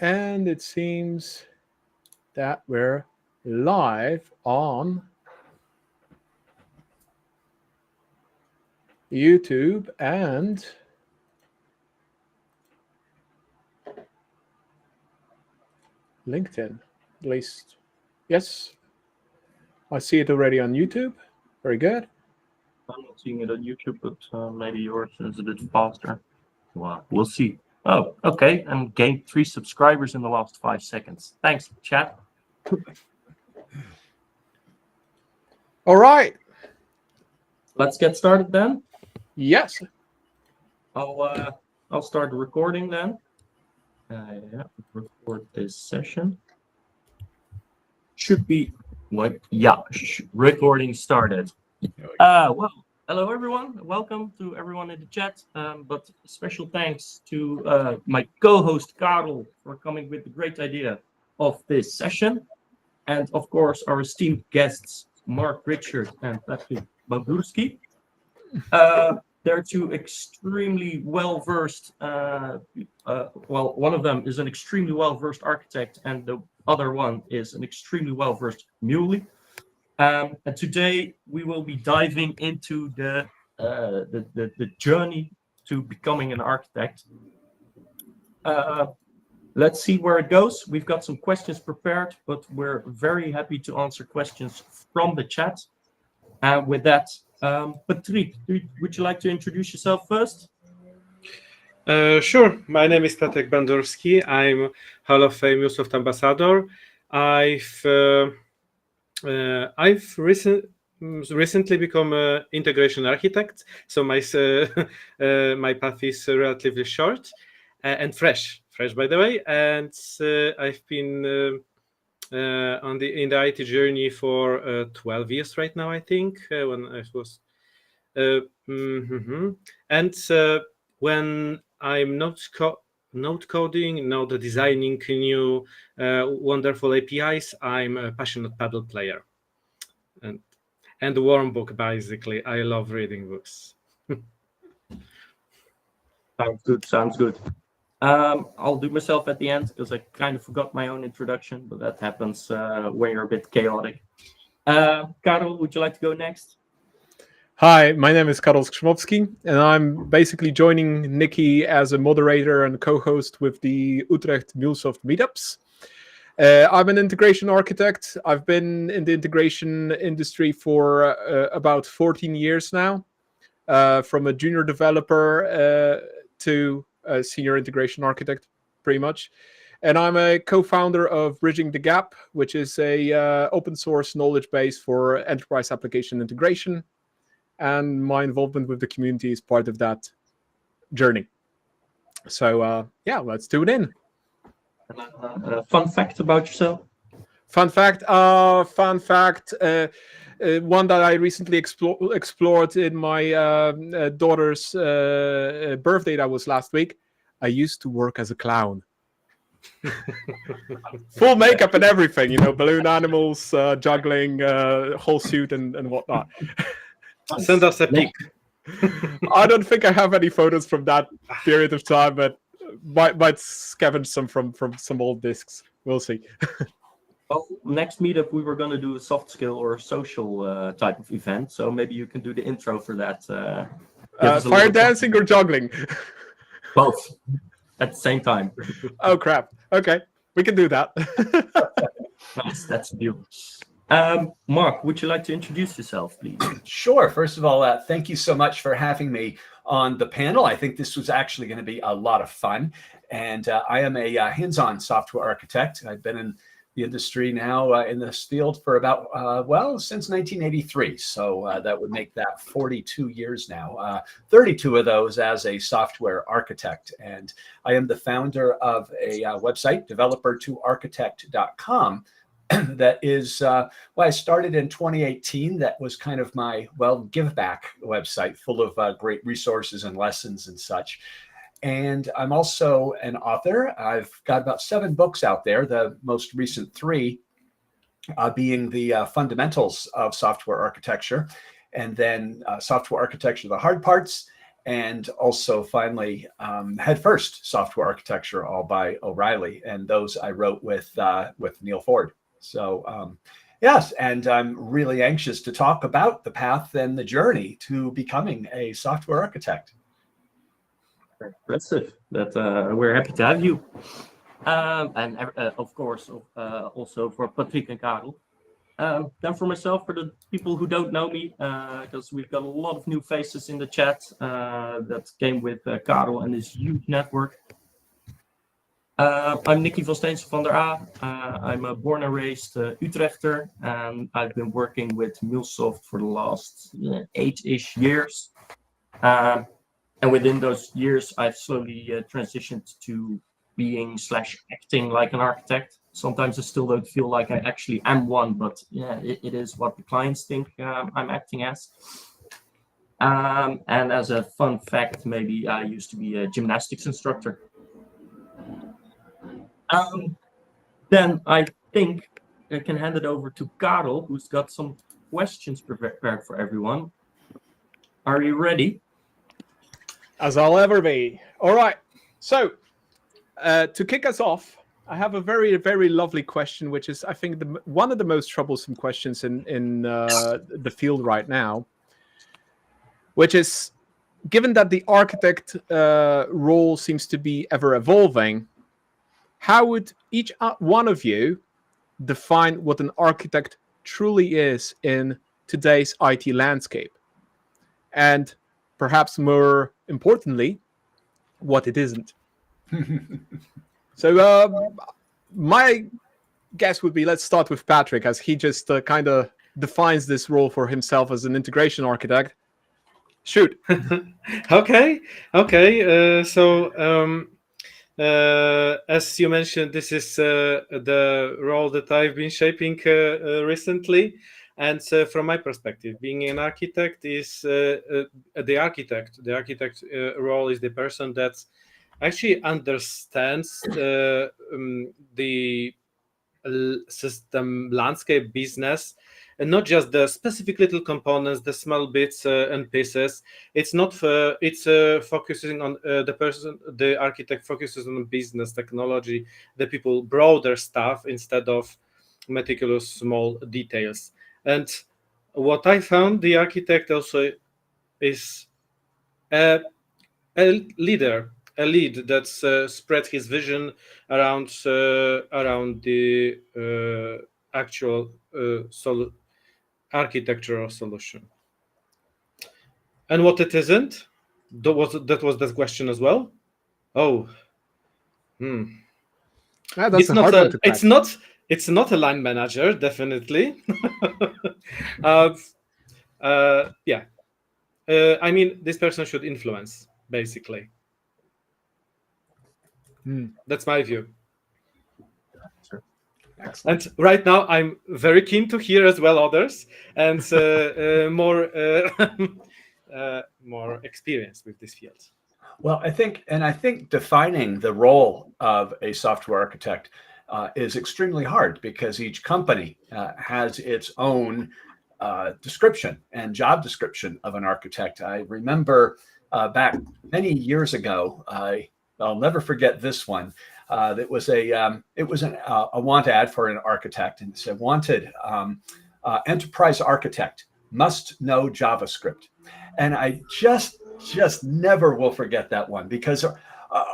And it seems that we're live on YouTube and LinkedIn. At least, yes, I see it already on YouTube. Very good. I'm not seeing it on YouTube, but maybe yours is a bit faster. Well, we'll see. Oh, okay. And gained 3 subscribers in the last 5 seconds. Thanks, chat. All right. Let's get started then. Yes. I'll start the recording then. Record this session. Should be like recording started. Well, hello everyone. Welcome to everyone in the chat. But special thanks to my co-host Karel for coming with the great idea of this session, and of course our esteemed guests Mark Richard and Patrick Bandurski. They're two extremely well-versed. Well, one of them is an extremely well-versed architect, and the other one is an extremely well-versed muley. And today we will be diving into the journey to becoming an architect. Let's see where it goes. We've got some questions prepared, but we're very happy to answer questions from the chat. And with that, Patrick, would you like to introduce yourself first? Sure. My name is Patrick Bandurski. I'm Hall of Fame Mulesoft ambassador. I've recently become an integration architect, so my path is relatively short and fresh by the way. And I've been in the IT journey for 12 years right now, I think. When I was, and when I'm not coding, not designing new wonderful APIs, I'm a passionate paddle player and a warm book, basically. I love reading books. Sounds good. I'll do myself at the end because I kind of forgot my own introduction, but that happens when you're a bit chaotic. Karel, would you like to go next? Hi, my name is Karol Skrzymowski, and I'm basically joining Nikki as a moderator and co-host with the Utrecht Mulesoft meetups. I'm an integration architect. I've been in the integration industry for about 14 years now, from a junior developer to a senior integration architect, pretty much. And I'm a co-founder of Bridging the Gap, which is a open source knowledge base for enterprise application integration. And my involvement with the community is part of that journey. So yeah, let's tune in. Fun fact about yourself? Fun fact, one that I recently explored in my daughter's birthday, that was last week. I used to work as a clown. Full makeup and everything, balloon animals, juggling, whole suit and whatnot. Send us a pic. I don't think I have any photos from that period of time, but might scavenge some from some old discs. We'll see. Well, next meetup we were going to do a soft skill or social type of event, so maybe you can do the intro for that. Fire dancing or juggling? Both at the same time. Oh crap! Okay, we can do that. Nice, that's a deal. Mark, would you like to introduce yourself, please? Sure. First of all, thank you so much for having me on the panel. I think this was actually going to be a lot of fun. And I am a hands-on software architect. I've been in the industry now in this field for about, since 1983. So that would make that 42 years now, 32 of those as a software architect. And I am the founder of a website, developer2architect.com. That is, I started in 2018. That was kind of my, give back website full of great resources and lessons and such. And I'm also an author. I've got about 7 books out there, the most recent 3 being the fundamentals of software architecture, and then software architecture, the hard parts, and also finally Head First Software Architecture, all by O'Reilly, and those I wrote with Neil Ford. So yes, and I'm really anxious to talk about the path and the journey to becoming a software architect. Impressive. That we're happy to have you, and of course also for Patrick and Karel. Then for myself, for the people who don't know me, because we've got a lot of new faces in the chat that came with Karel and his huge network. I'm Nicky van Steensel van der A. I'm a born and raised Utrechter, and I've been working with Mulesoft for the last 8-ish years. And within those years, I've slowly transitioned to being/acting like an architect. Sometimes I still don't feel like I actually am one, but yeah, it is what the clients think I'm acting as. And as a fun fact, maybe I used to be a gymnastics instructor. Then I think I can hand it over to Karel, who's got some questions prepared for everyone. Are you ready? As I'll ever be. All right. So, to kick us off, I have a very, very lovely question, which is, I think, one of the most troublesome questions in the field right now, which is, given that the architect role seems to be ever evolving, how would each one of you define what an architect truly is in today's IT landscape? And perhaps more importantly, what it isn't. So my guess would be, let's start with Patrick, as he just kind of defines this role for himself as an integration architect. Shoot. Okay. So as you mentioned, this is the role that I've been shaping recently. And from my perspective, being an architect is the architect. The architect role is the person that actually understands the system landscape business, and not just the specific little components, the small bits and pieces. It's not it's focusing on the architect focuses on business, technology, the people, broader stuff, instead of meticulous small details. And what I found, the architect also is a leader, a lead that's spread his vision around the actual architectural solution. And what it isn't, that was the question as well. That's a hard one to crack. It's not a line manager, definitely. I mean, this person should influence, basically. That's my view. Sure. And right now, I'm very keen to hear as well others, and more experience with this field. Well, I think defining the role of a software architect is extremely hard, because each company has its own description and job description of an architect. I remember back many years ago, I'll never forget this one. It was a want ad for an architect, and it said, wanted enterprise architect, must know JavaScript. And I just never will forget that one, because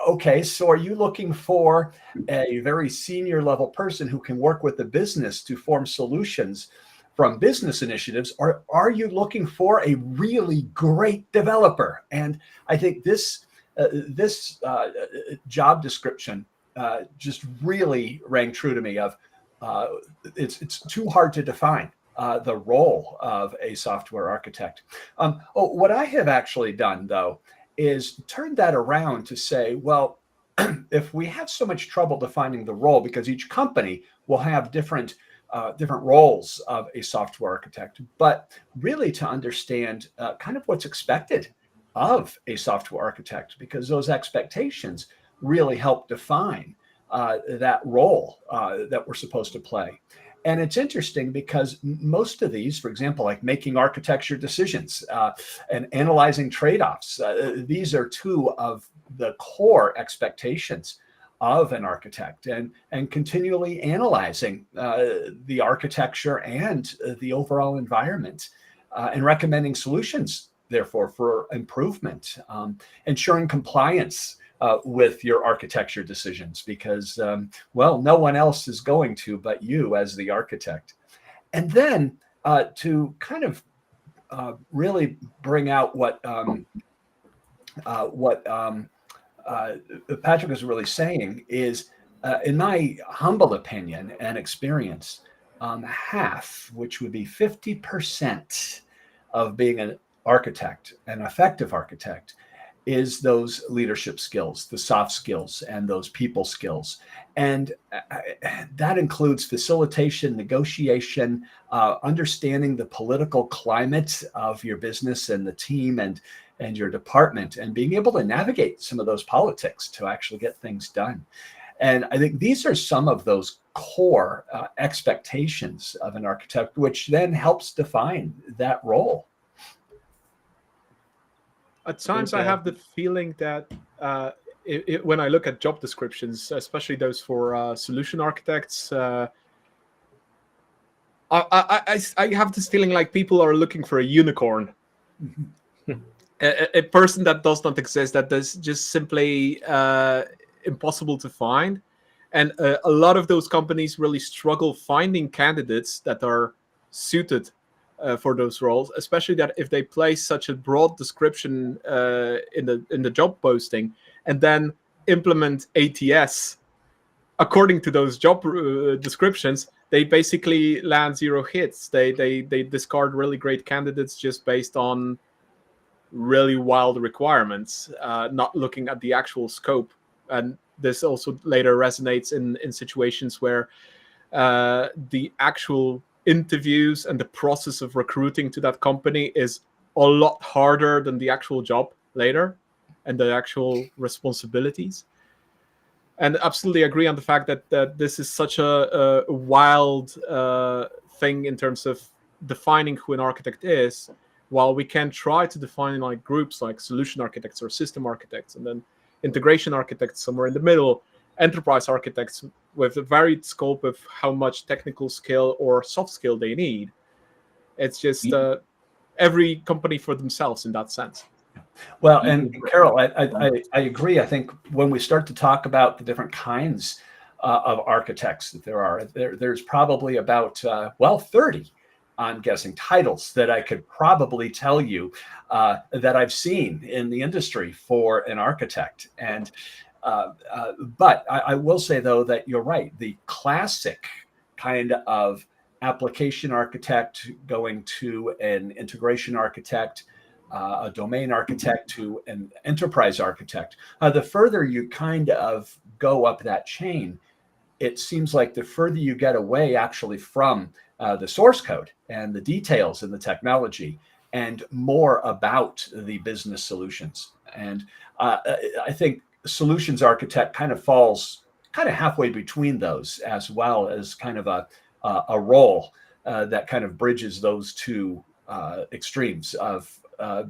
okay, so are you looking for a very senior level person who can work with the business to form solutions from business initiatives, or are you looking for a really great developer? And I think this job description just really rang true to me. Of it's too hard to define the role of a software architect. What I have actually done, though, is turn that around to say, well, if we have so much trouble defining the role, because each company will have different roles of a software architect, but really to understand kind of what's expected of a software architect, because those expectations really help define that role that we're supposed to play. And it's interesting because most of these, for example, like making architecture decisions and analyzing trade-offs, these are two of the core expectations of an architect, and continually analyzing the architecture and the overall environment and recommending solutions, therefore, for improvement, ensuring compliance with your architecture decisions, because, well, no one else is going to but you as the architect. And then to kind of really bring out what Patrick is really saying is, in my humble opinion and experience, half, which would be 50% of being an architect, an effective architect, is those leadership skills, the soft skills, and those people skills. And that includes facilitation, negotiation, understanding the political climate of your business and the team and your department, and being able to navigate some of those politics to actually get things done. And I think these are some of those core expectations of an architect, which then helps define that role. At times, I have the feeling that when I look at job descriptions, especially those for solution architects, I have this feeling like people are looking for a unicorn, a person that does not exist, that is just simply impossible to find. And a lot of those companies really struggle finding candidates that are suited for those roles, especially that if they place such a broad description in the job posting and then implement ATS according to those job descriptions, they basically land 0 hits. They discard really great candidates just based on really wild requirements, not looking at the actual scope. And this also later resonates in situations where the actual interviews and the process of recruiting to that company is a lot harder than the actual job later and the actual responsibilities. And absolutely agree on the fact that this is such a wild thing in terms of defining who an architect is, while we can try to define like groups like solution architects or system architects, and then integration architects somewhere in the middle, enterprise architects with a varied scope of how much technical skill or soft skill they need. It's just every company for themselves in that sense. Well, and Carol, I agree. I think when we start to talk about the different kinds of architects that there's probably about 30, I'm guessing, titles that I could probably tell you that I've seen in the industry for an architect. And but I will say, though, that you're right. The classic kind of application architect going to an integration architect, a domain architect to an enterprise architect. The further you kind of go up that chain, it seems like the further you get away actually from the source code and the details and the technology, and more about the business solutions. And I think solutions architect kind of falls halfway between those, as well as kind of a role that kind of bridges those two extremes of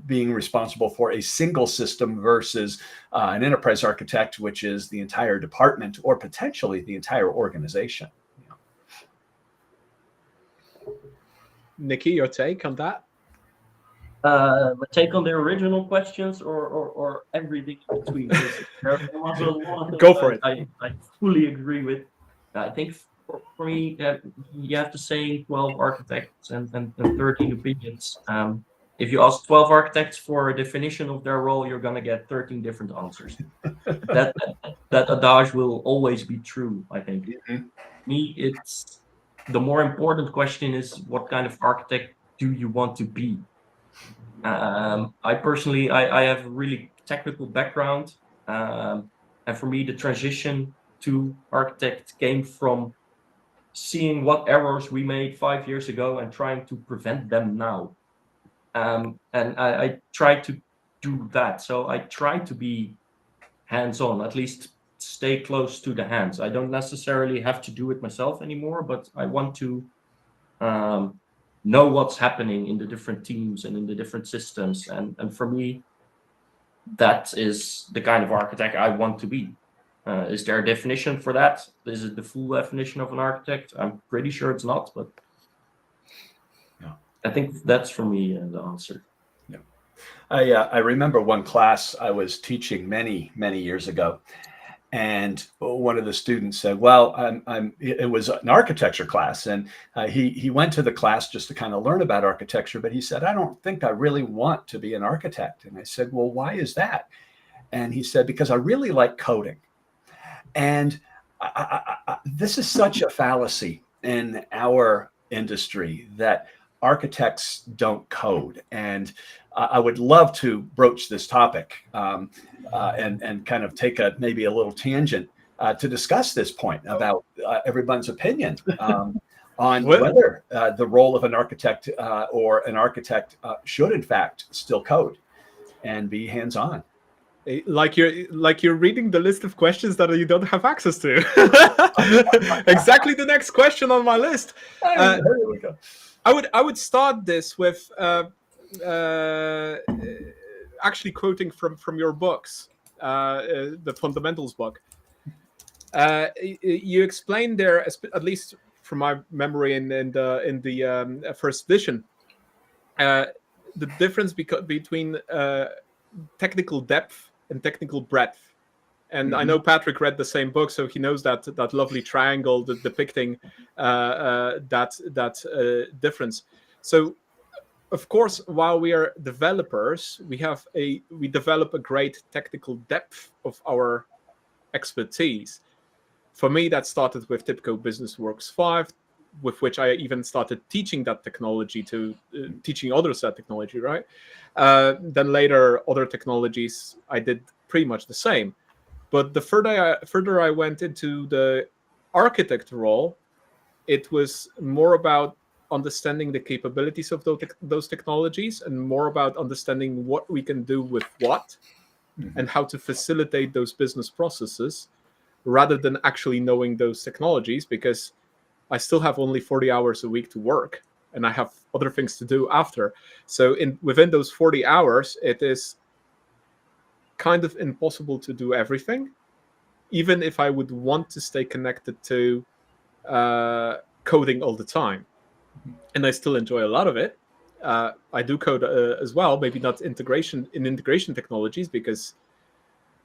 being responsible for a single system versus an enterprise architect, which is the entire department or potentially the entire organization. Nikki, your take on that? My take on the original questions or everything in between. There was a lot Go for it. I fully agree with. I think for me, you have to say 12 architects and 13 opinions. If you ask 12 architects for a definition of their role, you're going to get 13 different answers. that adage will always be true, I think. Mm-hmm. Me, it's the more important question is, what kind of architect do you want to be? I personally, I have a really technical background. And for me, the transition to architect came from seeing what errors we made 5 years ago and trying to prevent them now. And I try to do that. So I try to be hands-on, at least stay close to the hands. I don't necessarily have to do it myself anymore, but I want to know what's happening in the different teams and in the different systems. And for me, that is the kind of architect I want to be. Is there a definition for that? Is it the full definition of an architect? I'm pretty sure it's not, but yeah. I think that's for me the answer. Yeah. I remember one class I was teaching many years ago, and one of the students said, "Well, it was an architecture class, and he went to the class just to kind of learn about architecture, but he said, I don't think I really want to be an architect." And I said, "Well, why is that?" And he said, "Because I really like coding." And this is such a fallacy in our industry that architects don't code. And I would love to broach this topic and kind of take maybe a little tangent to discuss this point about everyone's opinion on whether the role of an architect or an architect should in fact still code and be hands-on. Like you're reading the list of questions that you don't have access to. Exactly the next question on my list. Here we go. I would start this with actually quoting from your books, the Fundamentals book. You explained there, at least from my memory, in the first edition, the difference between technical depth and technical breadth. And I know Patrick read the same book, so he knows that lovely triangle depicting that difference. So, of course, while we are developers, we develop a great technical depth of our expertise. For me, that started with TIBCO BusinessWorks 5, with which I even started teaching that technology to teaching others that technology, right? Then later, other technologies, I did pretty much the same. But the further I went into the architect role, it was more about understanding the capabilities of those technologies and more about understanding what we can do with what and how to facilitate those business processes rather than actually knowing those technologies, because I still have only 40 hours a week to work and I have other things to do after. So within those 40 hours, it is kind of impossible to do everything, even if I would want to stay connected to coding all the time. And I still enjoy a lot of it. I do code as well, maybe not integration technologies, because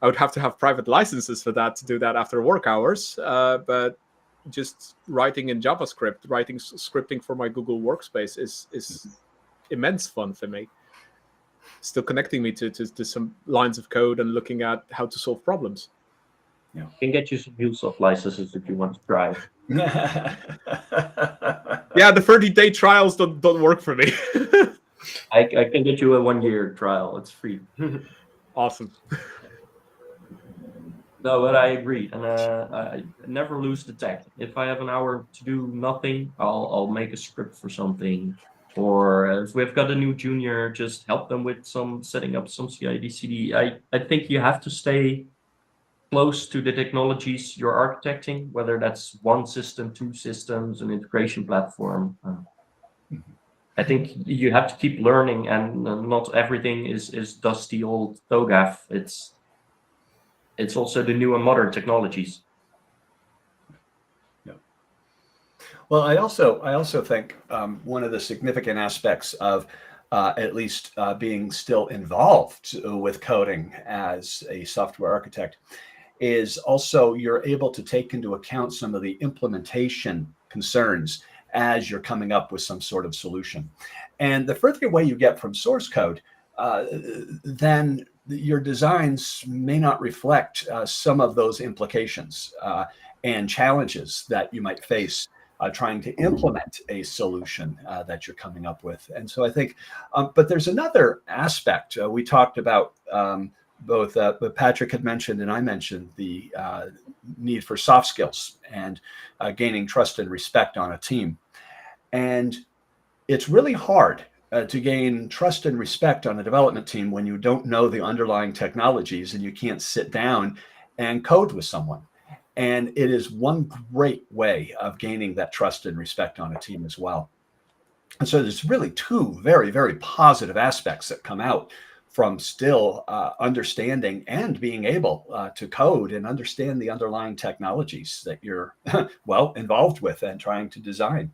I would have to have private licenses for that to do that after work hours. But just writing in JavaScript, scripting for my Google Workspace is immense fun for me. Still connecting me to some lines of code and looking at how to solve problems. Yeah. You can get you some Mulesoft licenses if you want to try. Yeah, the 30-day trials don't work for me. I can get you a 1-year trial. It's free. Awesome. No, but I agree, and I never lose the tech. If I have an hour to do nothing, I'll make a script for something. Or if we've got a new junior, just help them with setting up some CI/CD. I think you have to stay close to the technologies you're architecting, whether that's one system, two systems, an integration platform. I think you have to keep learning, and not everything is dusty old TOGAF. It's also the new and modern technologies. Well, I also think one of the significant aspects of at least being still involved with coding as a software architect is also you're able to take into account some of the implementation concerns as you're coming up with some sort of solution. And the further away you get from source code, then your designs may not reflect some of those implications and challenges that you might face trying to implement a solution that you're coming up with. And so I think, but there's another aspect. We talked about both Patrick had mentioned and I mentioned the need for soft skills and gaining trust and respect on a team. And it's really hard to gain trust and respect on a development team when you don't know the underlying technologies and you can't sit down and code with someone. And it is one great way of gaining that trust and respect on a team as well. And so there's really two very, very positive aspects that come out from still understanding and being able to code and understand the underlying technologies that you're well involved with and trying to design.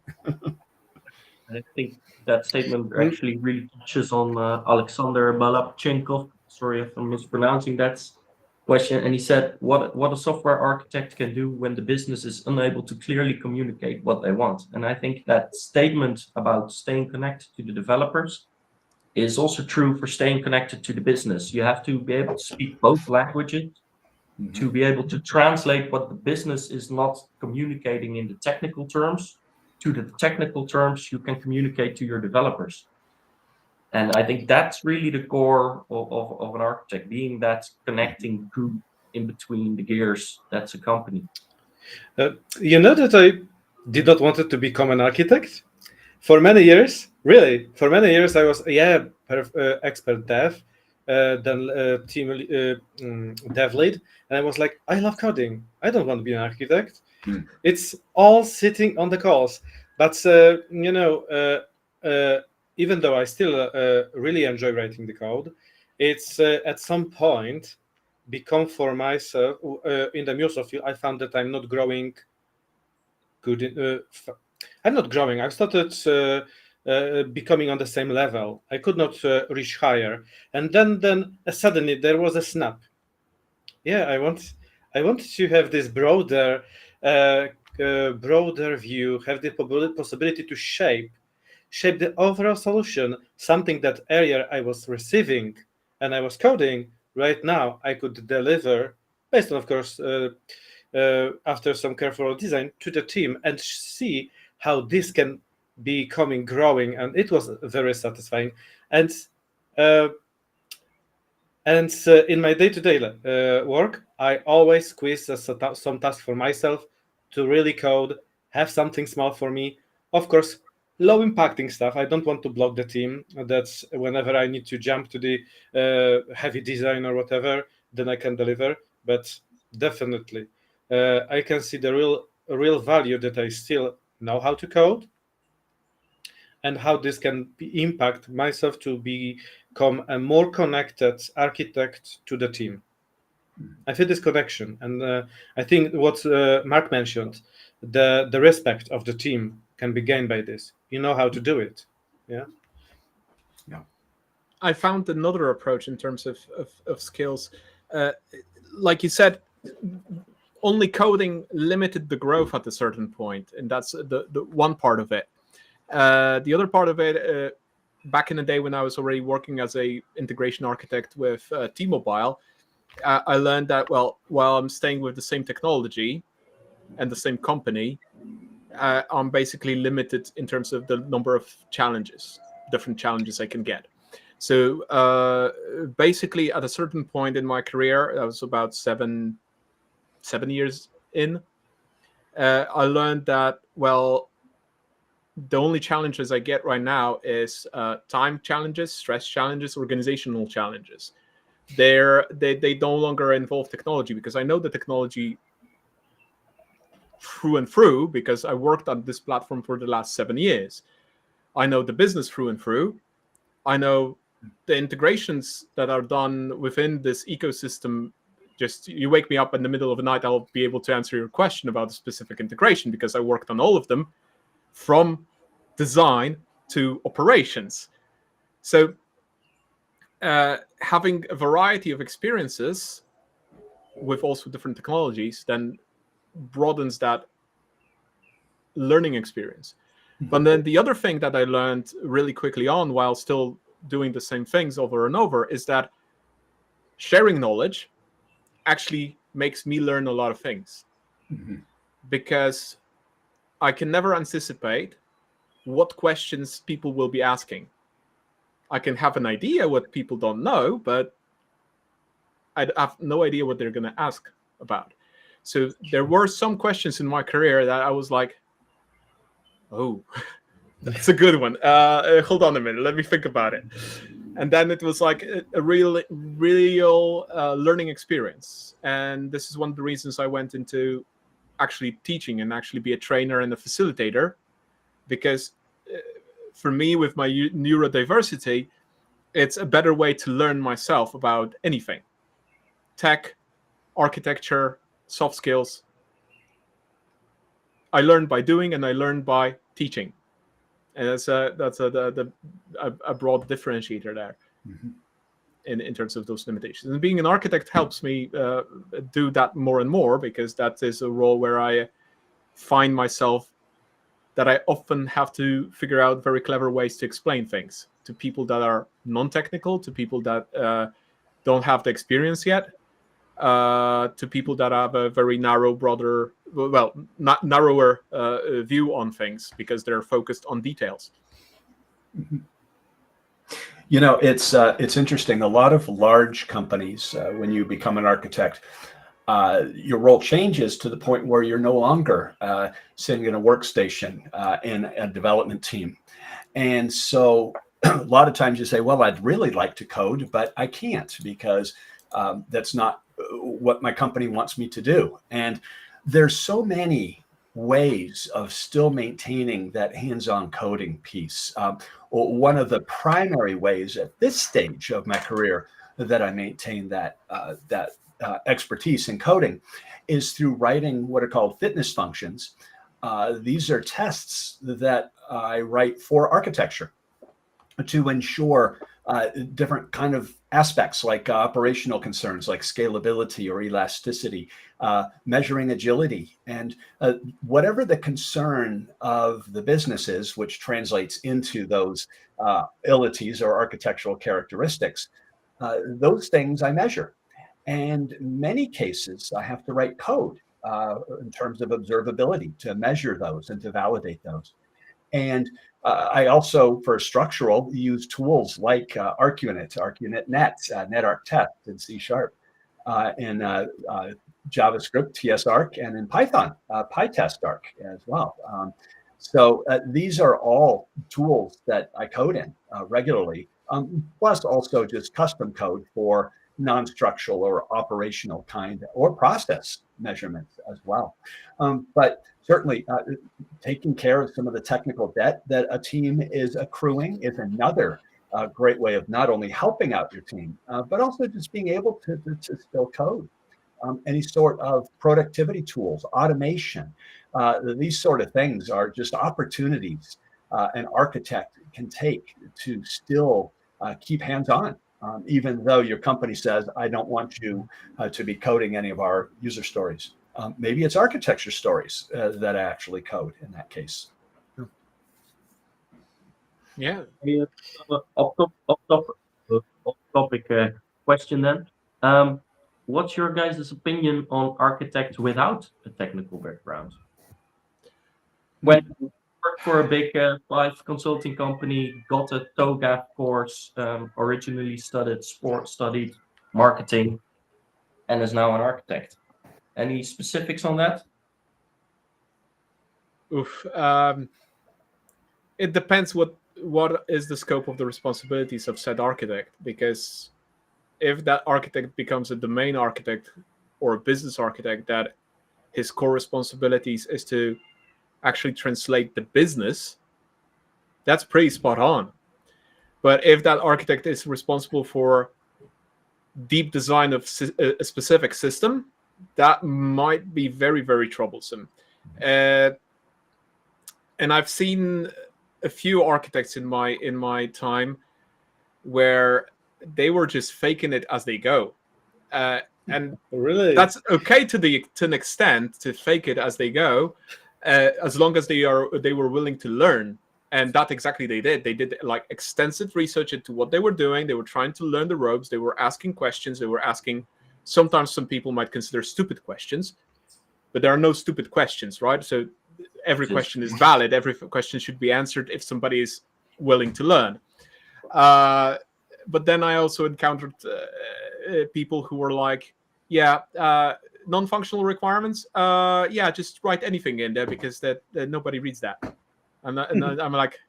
I think that statement actually really touches on Alexander Balabchenkov. Sorry if I'm mispronouncing that question. And he said, what a software architect can do when the business is unable to clearly communicate what they want. And I think that statement about staying connected to the developers is also true for staying connected to the business. You have to be able to speak both languages to be able to translate what the business is not communicating in the technical terms to the technical terms you can communicate to your developers. And I think that's really the core of an architect, being that connecting group in between the gears that's a company. You know that I did not want to become an architect? For many years, really, for many years, I was, expert dev, then team dev lead. And I was like, I love coding. I don't want to be an architect. It's all sitting on the calls. But, even though I still really enjoy writing the code, it's at some point become for myself, in the Mulesoft field, I found that I'm not growing good. I'm not growing. I started becoming on the same level. I could not reach higher. And then suddenly there was a snap. Yeah, I want to have this broader view, have the possibility to shape the overall solution, something that earlier I was receiving and I was coding. Right now, I could deliver, based on, of course, after some careful design, to the team and see how this can be growing. And it was very satisfying. And in my day-to-day work, I always squeeze some task for myself to really code, have something small for me. Of course, low impacting stuff. I don't want to block the team. That's whenever I need to jump to the heavy design or whatever, then I can deliver. But definitely, I can see the real value that I still know how to code and how this can impact myself to become a more connected architect to the team. I feel this connection, and I think what Mark mentioned, the respect of the team can be gained by this. You know how to do it. Yeah. I found another approach in terms of skills. Like you said, only coding limited the growth at a certain point, and that's the one part of it. The other part of it, back in the day when I was already working as a integration architect with T-Mobile, I learned that, well, while I'm staying with the same technology and the same company, I'm basically limited in terms of the number of different challenges I can get. So basically, at a certain point in my career, I was about seven years in, I learned that, well, the only challenges I get right now is time challenges, stress challenges, organizational challenges. They no longer involve technology, because I know the technology through and through, because I worked on this platform for the last 7 years. I know the business through and through. I know the integrations that are done within this ecosystem. Just you wake me up in the middle of the night, I'll be able to answer your question about a specific integration, because I worked on all of them from design to operations. So having a variety of experiences with also different technologies then broadens that learning experience. But then the other thing that I learned really quickly on, while still doing the same things over and over, is that sharing knowledge actually makes me learn a lot of things. Because I can never anticipate what questions people will be asking. I can have an idea what people don't know, but I have no idea what they're going to ask about. So there were some questions in my career that I was like, oh, that's a good one. Hold on a minute. Let me think about it. And then it was like a real learning experience. And this is one of the reasons I went into actually teaching and actually be a trainer and a facilitator, because for me, with my neurodiversity, it's a better way to learn myself about anything: tech, architecture, soft skills. I learned by doing, and I learned by teaching, and that's a broad differentiator there. Mm-hmm. In terms of those limitations. And being an architect helps me do that more and more, because that is a role where I find myself that I often have to figure out very clever ways to explain things to people that are non-technical, to people that don't have the experience yet, to people that have a very narrower view on things, because they're focused on details. Mm-hmm. You know, it's interesting. A lot of large companies, when you become an architect, your role changes to the point where you're no longer sitting in a workstation in a development team. And so a lot of times you say, well, I'd really like to code, but I can't, because that's not what my company wants me to do. And there's so many ways of still maintaining that hands-on coding piece. One of the primary ways at this stage of my career that I maintain that expertise in coding is through writing what are called fitness functions. These are tests that I write for architecture to ensure different kind of aspects, like operational concerns like scalability or elasticity, measuring agility, and whatever the concern of the business is, which translates into those abilities or architectural characteristics. Those things I measure. And in many cases, I have to write code in terms of observability to measure those and to validate those. And I also, for structural, use tools like ArcUnit, ArcUnit.net, NetArcTest in C#, in JavaScript, TSArc, and in Python, PyTestArc as well. So these are all tools that I code in regularly, plus also just custom code for non-structural or operational kind or process measurements as well. But certainly taking care of some of the technical debt that a team is accruing is another great way of not only helping out your team, but also just being able to still code. Any sort of productivity tools, automation, these sort of things are just opportunities an architect can take to still keep hands-on. Even though your company says, I don't want you to be coding any of our user stories. Maybe it's architecture stories that I actually code in that case. Yeah. Off-topic question then. What's your guys' opinion on architects without a technical background? When you work for a big 5 consulting company, got a TOGAF course, originally studied marketing, and is now an architect. Any specifics on that? Oof. It depends what is the scope of the responsibilities of said architect, because if that architect becomes a domain architect or a business architect, that his core responsibilities is to actually translate the business, that's pretty spot on. But if that architect is responsible for deep design of a specific system, that might be very, very troublesome. And I've seen a few architects in my time where they were just faking it as they go, and Really, that's okay to an extent, to fake it as they go, as long as they were willing to learn. And that exactly they did. They did like extensive research into what they were doing. They were trying to learn the ropes. They were asking questions. They were asking, sometimes some people might consider stupid questions, but there are no stupid questions, right? So every question is valid. Every question should be answered if somebody is willing to learn. But then I also encountered people who were like, non-functional requirements. Just write anything in there, because that nobody reads that. And I'm like,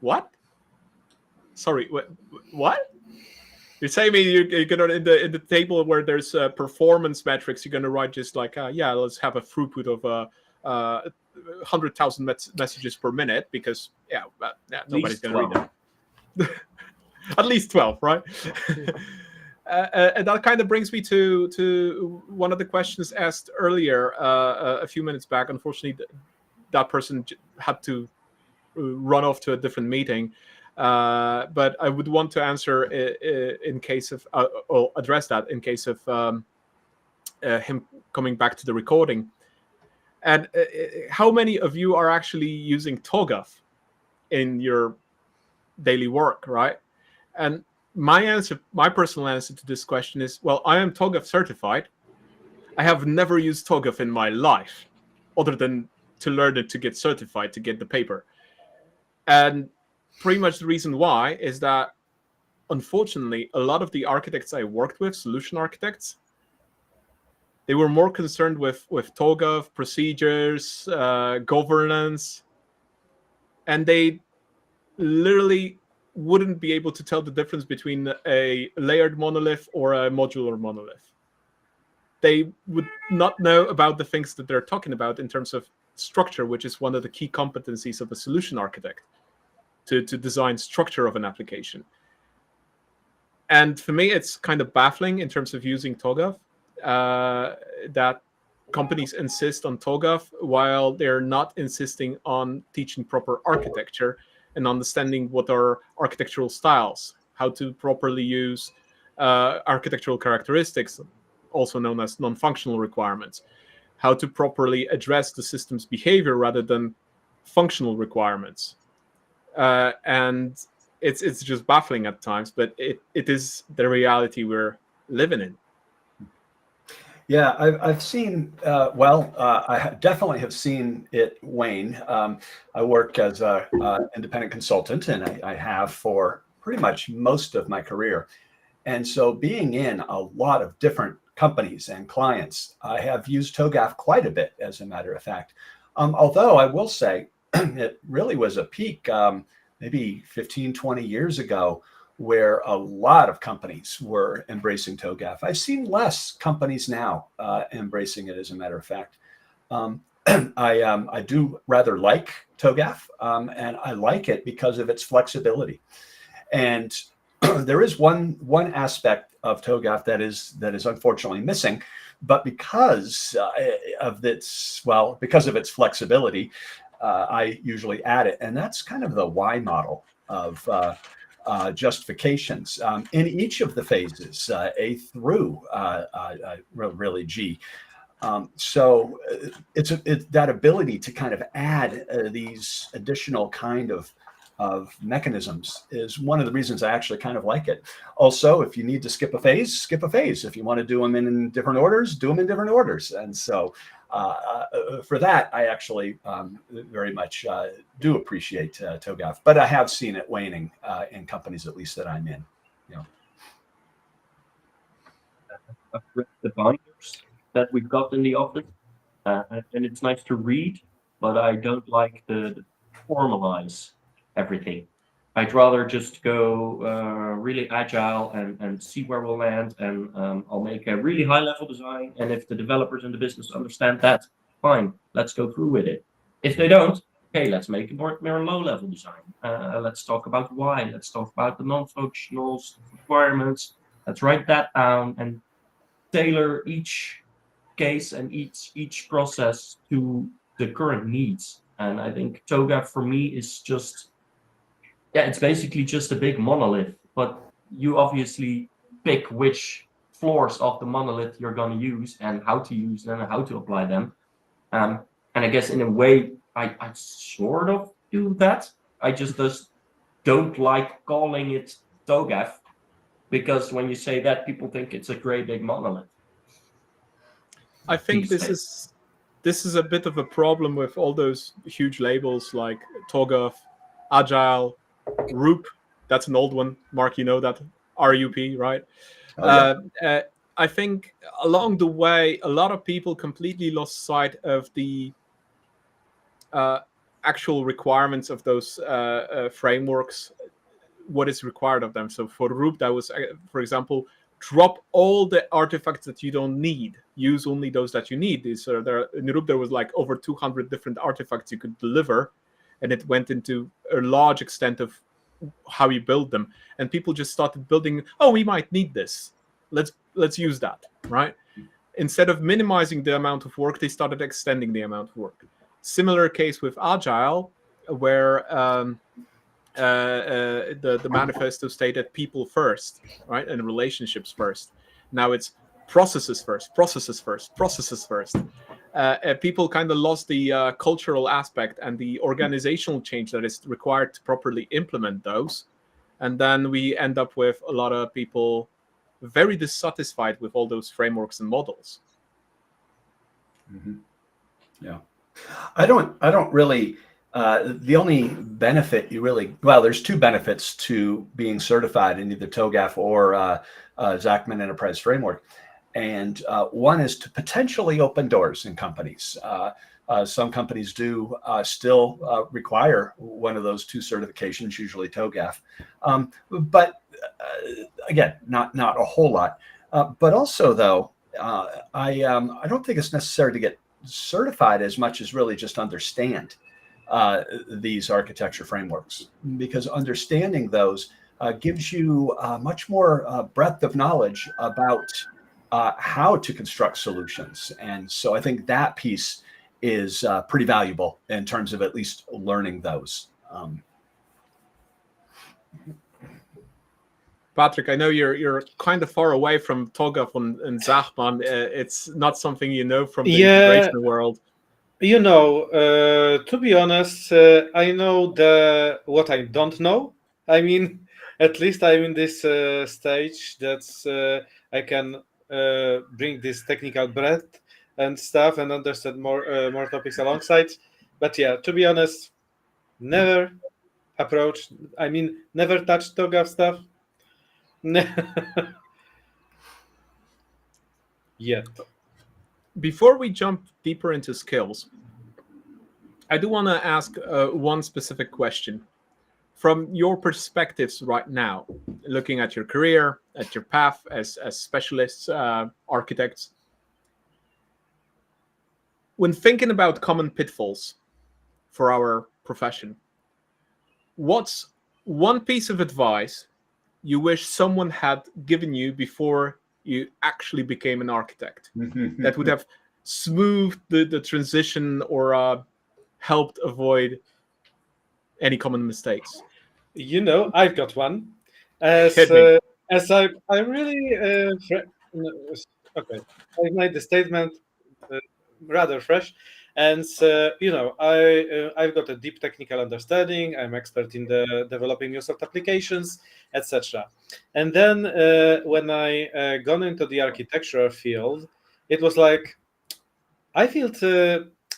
what? Sorry, what? You're saying me you're gonna in the table where there's performance metrics, you're gonna write just like yeah, let's have a throughput of 100,000 messages per minute, because yeah, nobody's gonna read that. At least 12, right? And that kind of brings me to one of the questions asked earlier a few minutes back. Unfortunately, that person had to run off to a different meeting. But I would want to answer in case of, or address that in case of him coming back to the recording. And how many of you are actually using TOGAF in your daily work, right? And my personal answer to this question is, well, I am TOGAF certified. I have never used TOGAF in my life, other than to learn it to get certified, to get the paper. And pretty much the reason why is that, unfortunately, a lot of the architects I worked with, solution architects, they were more concerned with TOGAF, procedures, governance, and they literally wouldn't be able to tell the difference between a layered monolith or a modular monolith. They would not know about the things that they're talking about in terms of structure, which is one of the key competencies of a solution architect, to design structure of an application. And for me, it's kind of baffling in terms of using TOGAF, that companies insist on TOGAF while they're not insisting on teaching proper architecture and understanding what are architectural styles, how to properly use architectural characteristics, also known as non-functional requirements, how to properly address the system's behavior rather than functional requirements. And it's just baffling at times, but it is the reality we're living in. Yeah, I've seen, I definitely have seen it wane. I work as an independent consultant, and I have for pretty much most of my career. And so being in a lot of different companies and clients, I have used TOGAF quite a bit, as a matter of fact. Although I will say it really was a peak maybe 15, 20 years ago, where a lot of companies were embracing TOGAF. I've seen less companies now embracing it, as a matter of fact. I do rather like TOGAF, and I like it because of its flexibility. And there is one aspect of TOGAF that is unfortunately missing, but because of its flexibility, I usually add it, and that's kind of the why model of justifications in each of the phases, A through really G. So it's that ability to kind of add these additional kind of mechanisms is one of the reasons I actually kind of like it. Also, if you need to skip a phase, skip a phase. If you want to do them in different orders, do them in different orders. And so for that, I actually very much do appreciate TOGAF, but I have seen it waning in companies, at least that I'm in. I've read the binders that we've got in the office, and it's nice to read, but I don't like to formalize everything. I'd rather just go really agile and see where we'll land, and I'll make a really high level design, and if the developers in the business understand that, fine, let's go through with it. If they don't, okay, let's make a more low level design. Let's talk about why, let's talk about the non-functionals, requirements, let's write that down and tailor each case and each process to the current needs. And I think TOGAF for me is just, it's basically just a big monolith, but you obviously pick which floors of the monolith you're going to use and how to use them and how to apply them. And I guess in a way, I sort of do that. I just don't like calling it TOGAF, because when you say that, people think it's a great big monolith. I think this is a bit of a problem with all those huge labels like TOGAF, Agile, RUP. That's an old one. Mark, you know that. RUP, right? Oh, yeah. I think along the way, a lot of people completely lost sight of the actual requirements of those frameworks, what is required of them. So for Roop, that was, for example, drop all the artifacts that you don't need. Use only those that you need. In Roop, there was like over 200 different artifacts you could deliver, and it went into a large extent of how you build them. And people just started building, oh, we might need this. Let's use that, right? Instead of minimizing the amount of work, they started extending the amount of work. Similar case with Agile, where the manifesto stated people first, right, and relationships first. Now it's processes first, processes first, processes first. People kind of lost the cultural aspect and the organizational change that is required to properly implement those. And then we end up with a lot of people very dissatisfied with all those frameworks and models. Mm-hmm. Yeah. I don't really, the only benefit there's two benefits to being certified in either TOGAF or Zachman Enterprise Framework. And one is to potentially open doors in companies. Some companies do still require one of those two certifications, usually TOGAF. But again, not a whole lot. But also, though, I don't think it's necessary to get certified as much as really just understand these architecture frameworks, because understanding those gives you much more breadth of knowledge about how to construct solutions. And so I think that piece is pretty valuable in terms of at least learning those. Patrick, I know you're kind of far away from TOGAF and Zachman. It's not something you know from the integration world. You know, to be honest, I know what I don't know. I mean, at least I'm in this stage that I can bring this technical breadth and stuff and understand more topics alongside. But yeah, to be honest, never never touched TOGAF stuff. Yet. Before we jump deeper into skills, I do want to ask one specific question. From your perspectives right now, looking at your career, at your path as specialists, architects, when thinking about common pitfalls for our profession, what's one piece of advice you wish someone had given you before you actually became an architect that would have smoothed the transition or helped avoid any common mistakes? You know, I've got one. As I'm really okay. I made the statement rather fresh, and you know, I've got a deep technical understanding. I'm expert in the developing Mulesoft applications, etc. And then when I gone into the architectural field, it was like I felt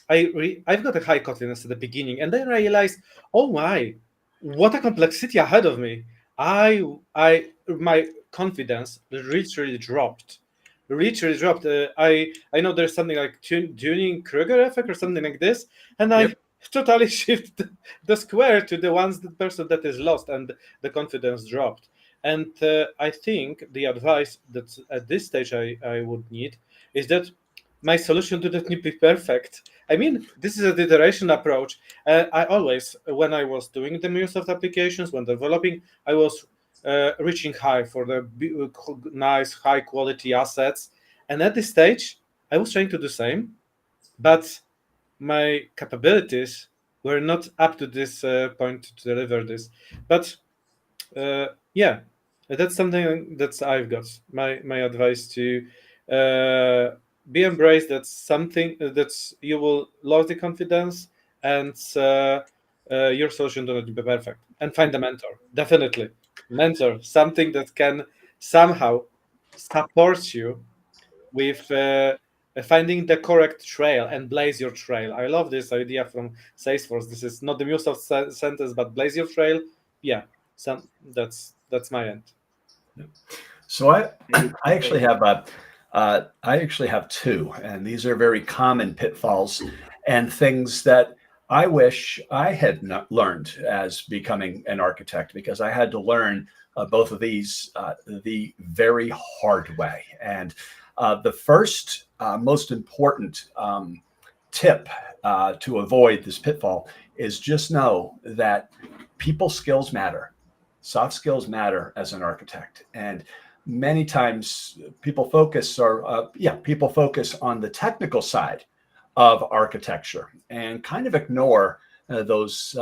I've got a high confidence at the beginning, and then I realized, oh my, what a complexity ahead of me. My confidence literally dropped. I know there's something like Dunning-Kruger effect or something like this, and I totally shift the square to the person that is lost, and the confidence dropped. And I think the advice that at this stage I would need is that my solution to that need be perfect. I mean, this is a iteration approach. I always, when I was doing the Mulesoft applications, when developing, I was reaching high for the nice, high quality assets. And at this stage, I was trying to do the same, but my capabilities were not up to this point to deliver this. But yeah, that's something that I've got. My advice to be embraced. That's something that you will lose the confidence, and your solution do not be perfect. And find a mentor, definitely mentor, something that can somehow support you with finding the correct trail and blaze your trail. I love this idea from Salesforce. This is not the Mulesoft sentence, but blaze your trail. Yeah, that's my end. So I actually have two, and these are very common pitfalls and things that I wish I had not learned as becoming an architect, because I had to learn both of these the very hard way. And the first most important tip to avoid this pitfall is just know that people skills matter. Soft skills matter as an architect. And many times people focus on the technical side of architecture and kind of ignore those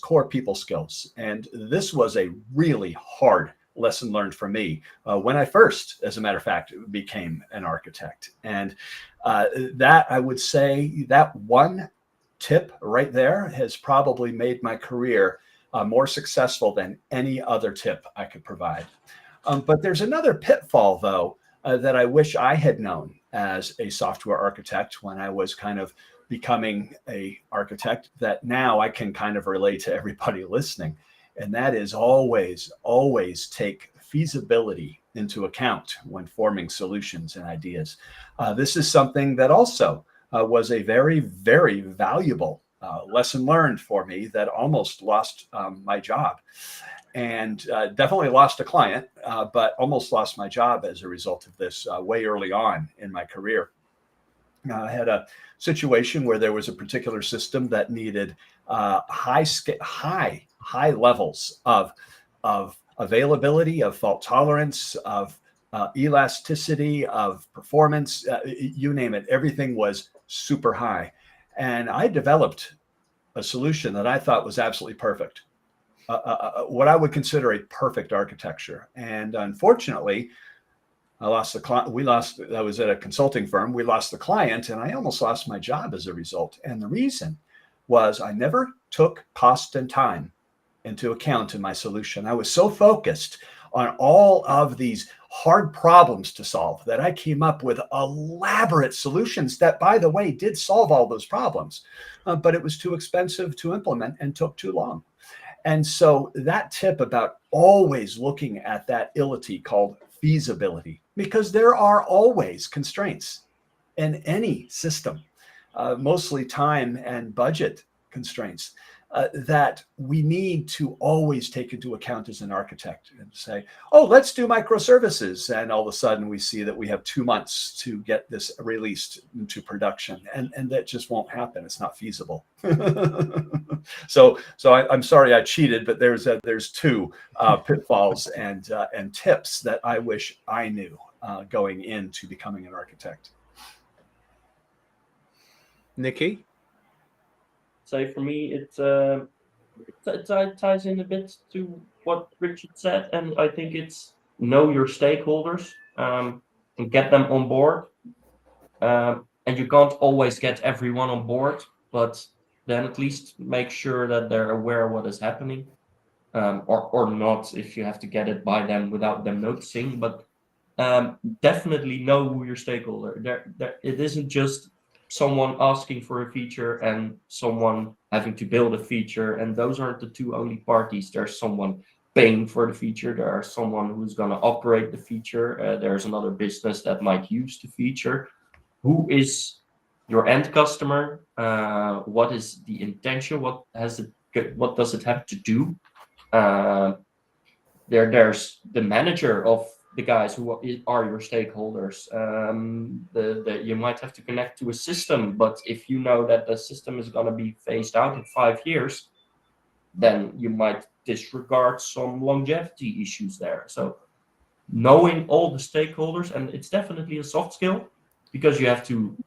core people skills. And this was a really hard lesson learned for me when I first, as a matter of fact, became an architect. And that, I would say, that one tip right there has probably made my career more successful than any other tip I could provide. But there's another pitfall, though, that I wish I had known as a software architect when I was kind of becoming an architect, that now I can kind of relate to everybody listening. And that is always take feasibility into account when forming solutions and ideas. This is something that also was a very, very valuable lesson learned for me that almost lost my job. And definitely lost a client, but almost lost my job as a result of this way early on in my career. I had a situation where there was a particular system that needed high levels of availability, of fault tolerance, of elasticity, of performance, you name it. Everything was super high. And I developed a solution that I thought was absolutely perfect. What I would consider a perfect architecture. And unfortunately, I lost the client. I was at a consulting firm. We lost the client, and I almost lost my job as a result. And the reason was I never took cost and time into account in my solution. I was so focused on all of these hard problems to solve that I came up with elaborate solutions that, by the way, did solve all those problems. But it was too expensive to implement and took too long. And so that tip about always looking at that ility called feasibility, because there are always constraints in any system, mostly time and budget constraints, that we need to always take into account as an architect and say, oh, let's do microservices. And all of a sudden we see that we have 2 months to get this released into production. And that just won't happen. It's not feasible. So I'm sorry I cheated, but there's two pitfalls and tips that I wish I knew going into becoming an architect. Nikki? So for me, it ties in a bit to what Richard said, and I think it's know your stakeholders and get them on board. And you can't always get everyone on board, but then at least make sure that they're aware of what is happening, or not if you have to get it by them without them noticing. But definitely know who your stakeholder. It isn't just someone asking for a feature and someone having to build a feature, and those aren't the two only parties. There's someone paying for the feature, there's someone who's going to operate the feature, there's another business that might use the feature. Who is your end customer? What is the intention? What does it have to do? There's the manager of the guys who are your stakeholders. You might have to connect to a system, but if you know that the system is going to be phased out in 5 years, then you might disregard some longevity issues there. So knowing all the stakeholders, and it's definitely a soft skill, because you have to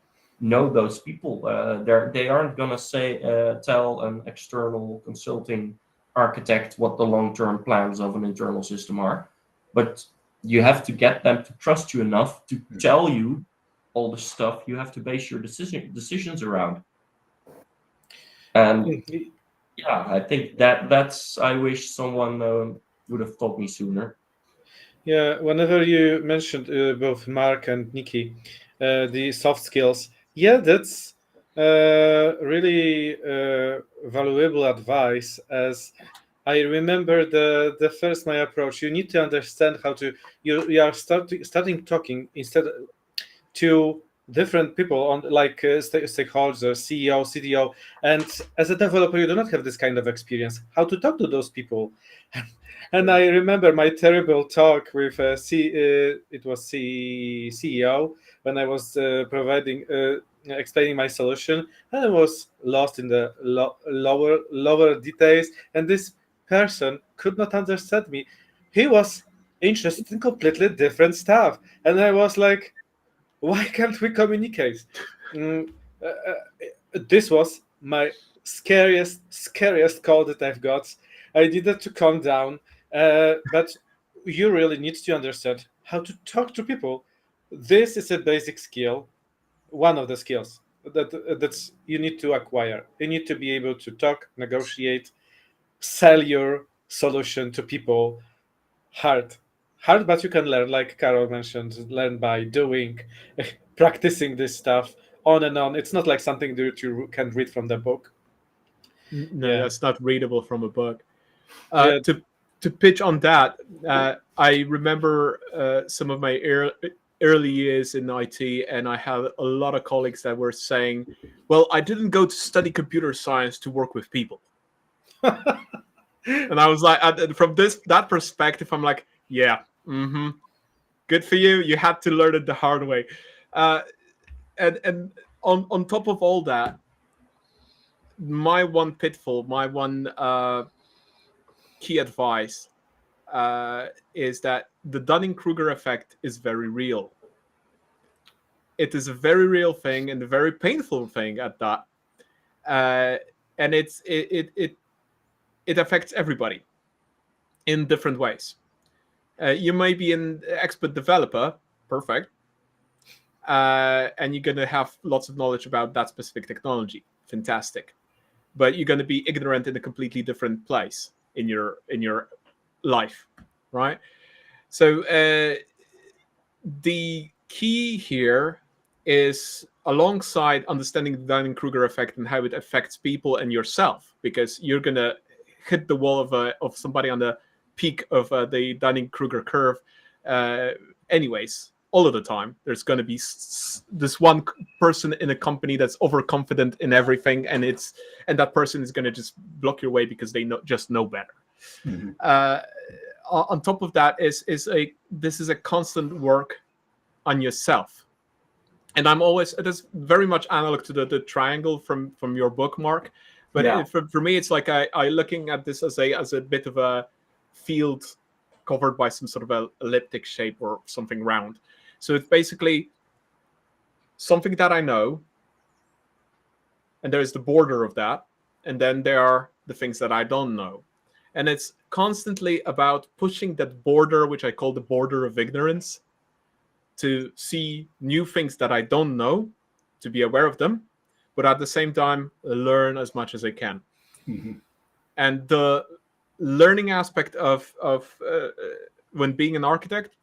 know those people. They aren't going to tell an external consulting architect what the long-term plans of an internal system are, but you have to get them to trust you enough to tell you all the stuff you have to base your decisions around. And yeah, I think that's I wish someone would have taught me sooner. Yeah, whenever you mentioned both Mark and Nikki, the soft skills, yeah, that's really valuable advice. As I remember the first my approach, you need to understand how to you are starting talking instead to different people on stakeholders, CEO, CTO, and as a developer, you do not have this kind of experience. How to talk to those people? And I remember my terrible talk with CEO when I was explaining my solution, and I was lost in the lower details, and this person could not understand me. He was interested in completely different stuff, and I was like, why can't we communicate? This was my scariest call that I've got. I needed to calm down, but you really need to understand how to talk to people. This is a basic skill, one of the skills that's you need to acquire. You need to be able to talk, negotiate, sell your solution to people. Hard, but you can learn, like Carol mentioned, learn by doing, practicing this stuff on and on. It's not like something that you can read from the book. No, Yeah. that's not readable from a book. Yeah. To pitch on that, I remember some of my early years in IT, and I had a lot of colleagues that were saying, well, I didn't go to study computer science to work with people. And I was like, from that perspective, I'm like, yeah, good for you. You had to learn it the hard way. And on top of all that, my one pitfall, my one key advice is that the Dunning-Kruger effect is very real. It is a very real thing and a very painful thing at that. And it affects everybody in different ways. You may be an expert developer, perfect, and you're going to have lots of knowledge about that specific technology, fantastic. But you're going to be ignorant in a completely different place in your life, right? So the key here is, alongside understanding the Dunning-Kruger effect and how it affects people and yourself, because you're going to hit the wall of somebody on the peak of the Dunning-Kruger curve anyways, all of the time. There's going to be this one person in a company that's overconfident in everything, and that person is going to just block your way because they just know better. On top of that this is a constant work on yourself. And it is very much analog to the triangle from your book, Mark. But for me, it's like I looking at this as a bit of a field covered by some sort of a elliptic shape or something round. So it's basically something that I know, and there's the border of that, and then there are the things that I don't know. And it's constantly about pushing that border, which I call the border of ignorance, to see new things that I don't know, to be aware of them, but at the same time, learn as much as I can. And the learning aspect of when being an architect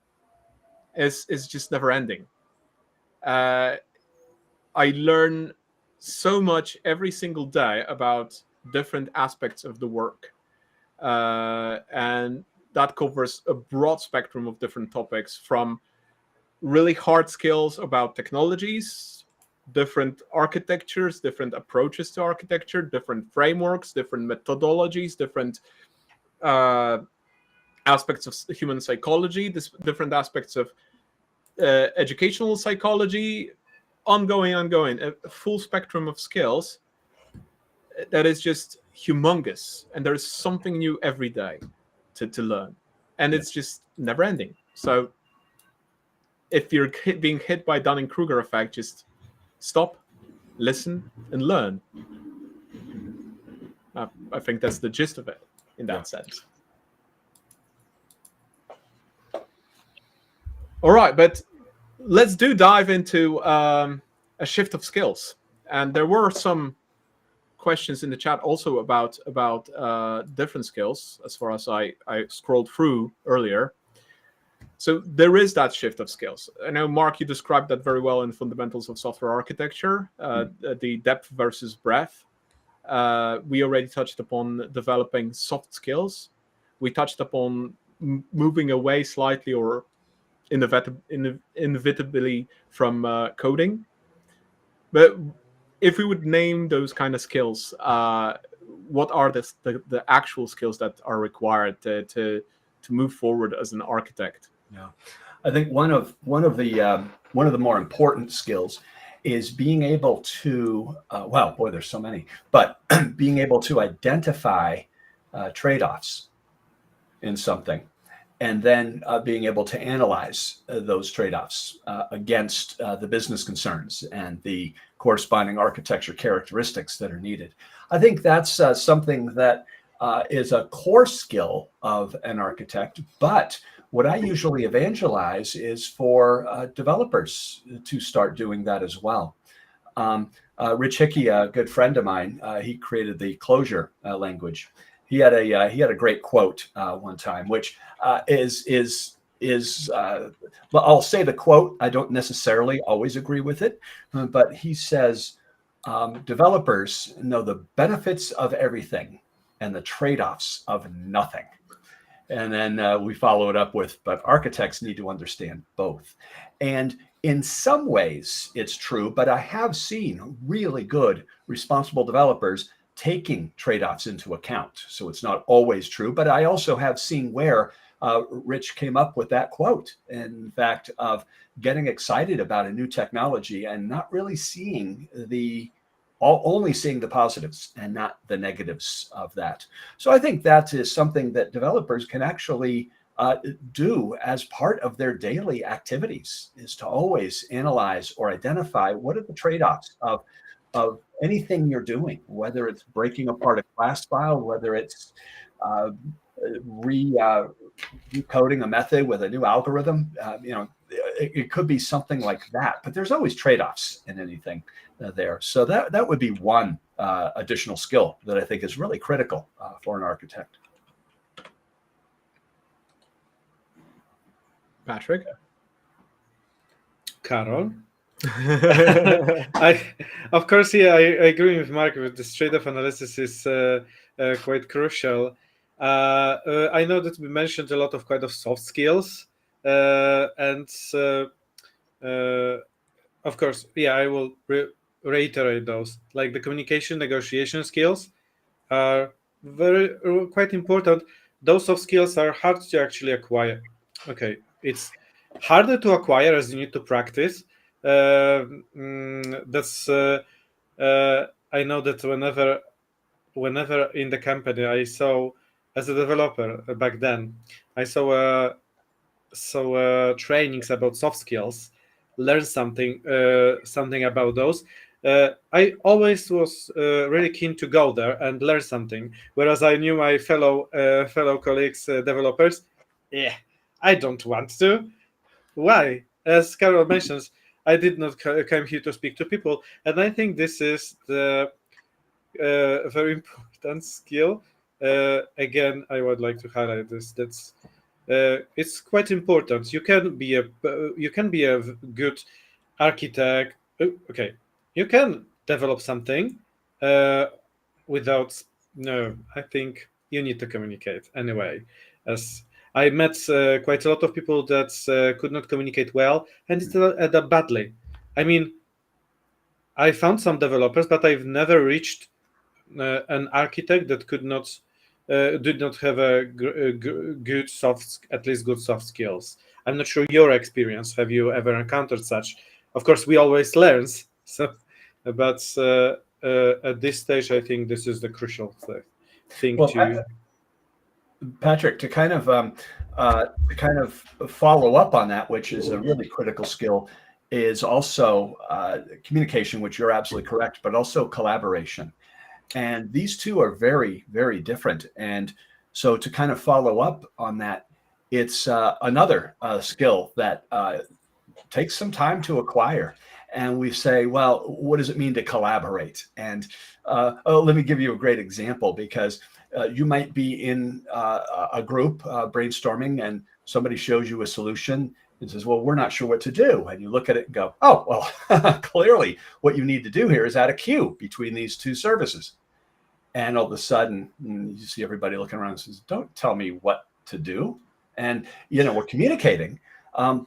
is just never ending. I learn so much every single day about different aspects of the work. And that covers a broad spectrum of different topics, from really hard skills about technologies, different architectures, different approaches to architecture, different frameworks, different methodologies, different aspects of human psychology, different aspects of educational psychology, ongoing, a full spectrum of skills that is just humongous. And there's something new every day to learn. And it's just never ending. So if you're being hit by Dunning-Kruger effect, just stop, listen, and learn. I think that's the gist of it in that sense. All right, but let's dive into a shift of skills. And there were some questions in the chat also about different skills, as far as I scrolled through earlier. So there is that shift of skills. I know, Mark, you described that very well in Fundamentals of Software Architecture, the depth versus breadth. We already touched upon developing soft skills. We touched upon moving away slightly or inevitably from coding. But if we would name those kind of skills, what are the actual skills that are required to move forward as an architect? Yeah, I think one of the more important skills is being able to well, boy, there's so many, but being able to identify trade-offs in something, and then being able to analyze those trade-offs against the business concerns and the corresponding architecture characteristics that are needed. I think that's something that is a core skill of an architect, but what I usually evangelize is for developers to start doing that as well. Rich Hickey, a good friend of mine, he created the Clojure language. He had a great quote one time, which well, I'll say the quote. I don't necessarily always agree with it, but he says, developers know the benefits of everything and the trade-offs of nothing. And then we follow it up with, but architects need to understand both. And in some ways it's true, but I have seen really good, responsible developers taking trade-offs into account. So it's not always true, but I also have seen where Rich came up with that quote, in fact, of getting excited about a new technology and not really seeing only seeing the positives and not the negatives of that. So I think that is something that developers can actually do as part of their daily activities, is to always analyze or identify what are the trade-offs of anything you're doing, whether it's breaking apart a class file, whether it's recoding a method with a new algorithm. It could be something like that, but there's always trade-offs in anything there. So that would be one additional skill that I think is really critical for an architect. Patrick? Karol? Of course, yeah, I agree with Mark with this trade-off analysis is quite crucial. I know that we mentioned a lot of kind of soft skills, and of course, yeah, I will reiterate those. Like the communication, negotiation skills are quite important. Those soft skills are hard to actually acquire. Okay, it's harder to acquire as you need to practice. That's I know that whenever in the company I saw, as a developer back then, I saw trainings about soft skills, learn something about those. I always was really keen to go there and learn something, whereas I knew my fellow colleagues, developers, yeah, I don't want to. Why? As Karol mentions, I did not come here to speak to people, and I think this is the very important skill. Again, I would like to highlight this. That's it's quite important. You can be a good architect. Okay, you can develop something without. No, I think you need to communicate anyway. As I met quite a lot of people that could not communicate well, and it's that badly. I mean, I found some developers, but I've never reached an architect that did not have a good at least good soft skills. I'm not sure your experience. Have you ever encountered such? Of course, we always learn. So, but at this stage, I think this is the crucial thing to. Patrick, to kind of follow up on that, which is a really critical skill, is also communication, which you're absolutely correct, but also collaboration. And these two are very, very different. And so to kind of follow up on that, it's another skill that takes some time to acquire. And we say, well, what does it mean to collaborate? And let me give you a great example, because you might be in a group brainstorming, and somebody shows you a solution and says, well, we're not sure what to do. And you look at it and go, oh, well, clearly what you need to do here is add a queue between these two services. And all of a sudden, you see everybody looking around and says, don't tell me what to do. And, we're communicating,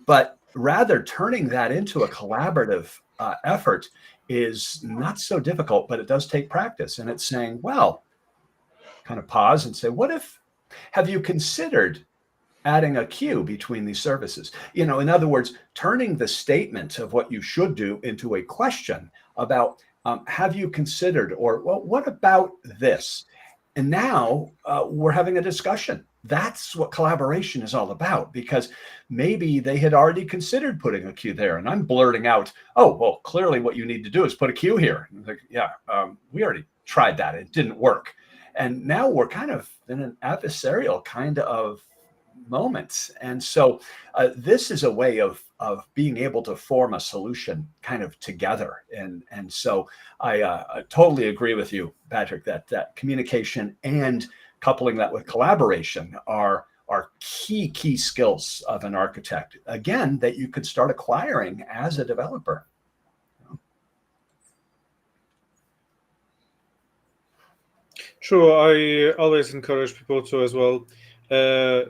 but rather turning that into a collaborative effort is not so difficult, but it does take practice. And it's saying, well, kind of pause and say, have you considered adding a queue between these services? In other words, turning the statement of what you should do into a question about, have you considered, or, well, what about this? And now we're having a discussion. That's what collaboration is all about, because maybe they had already considered putting a queue there. And I'm blurting out, oh, well, clearly what you need to do is put a queue here. Like, yeah, we already tried that. It didn't work. And now we're kind of in an adversarial kind of moment. And so this is a way of being able to form a solution kind of together. And so I totally agree with you, Patrick, that communication and coupling that with collaboration are key skills of an architect, again, that you could start acquiring as a developer. True, I always encourage people to as well learn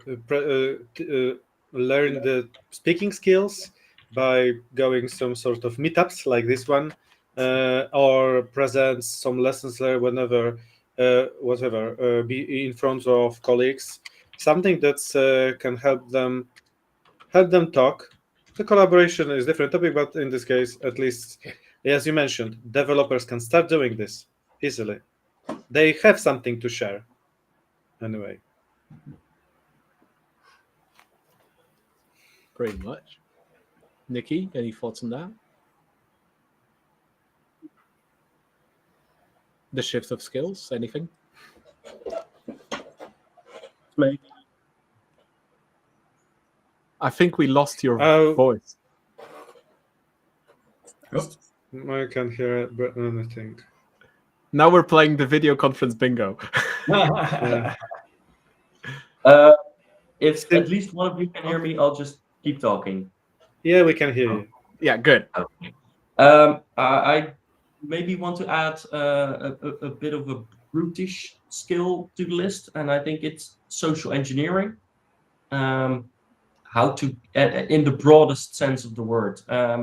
the speaking skills by going some sort of meetups like this one, or present some lessons learned whenever, be in front of colleagues. Something that can help them talk. The collaboration is a different topic, but in this case, at least, as you mentioned, developers can start doing this easily. They have something to share anyway. Pretty much. Nikki, any thoughts on that? The shift of skills, anything? Me. I think we lost your voice. I can hear it, but anything. Now we're playing the video conference bingo. If at least one of you can hear me, I'll just keep talking. Yeah, we can hear you. Yeah, good. Okay. I maybe want to add a bit of a brutish skill to the list, and I think it's social engineering. How to, in the broadest sense of the word. I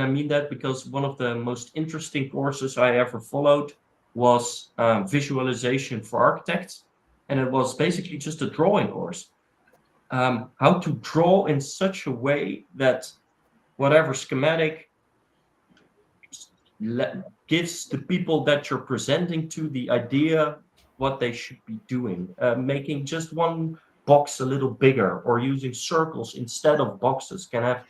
mean that because one of the most interesting courses I ever followed was visualization for architects, and it was basically just a drawing course. How to draw in such a way that whatever schematic gives the people that you're presenting to the idea what they should be doing. Making just one box a little bigger or using circles instead of boxes can have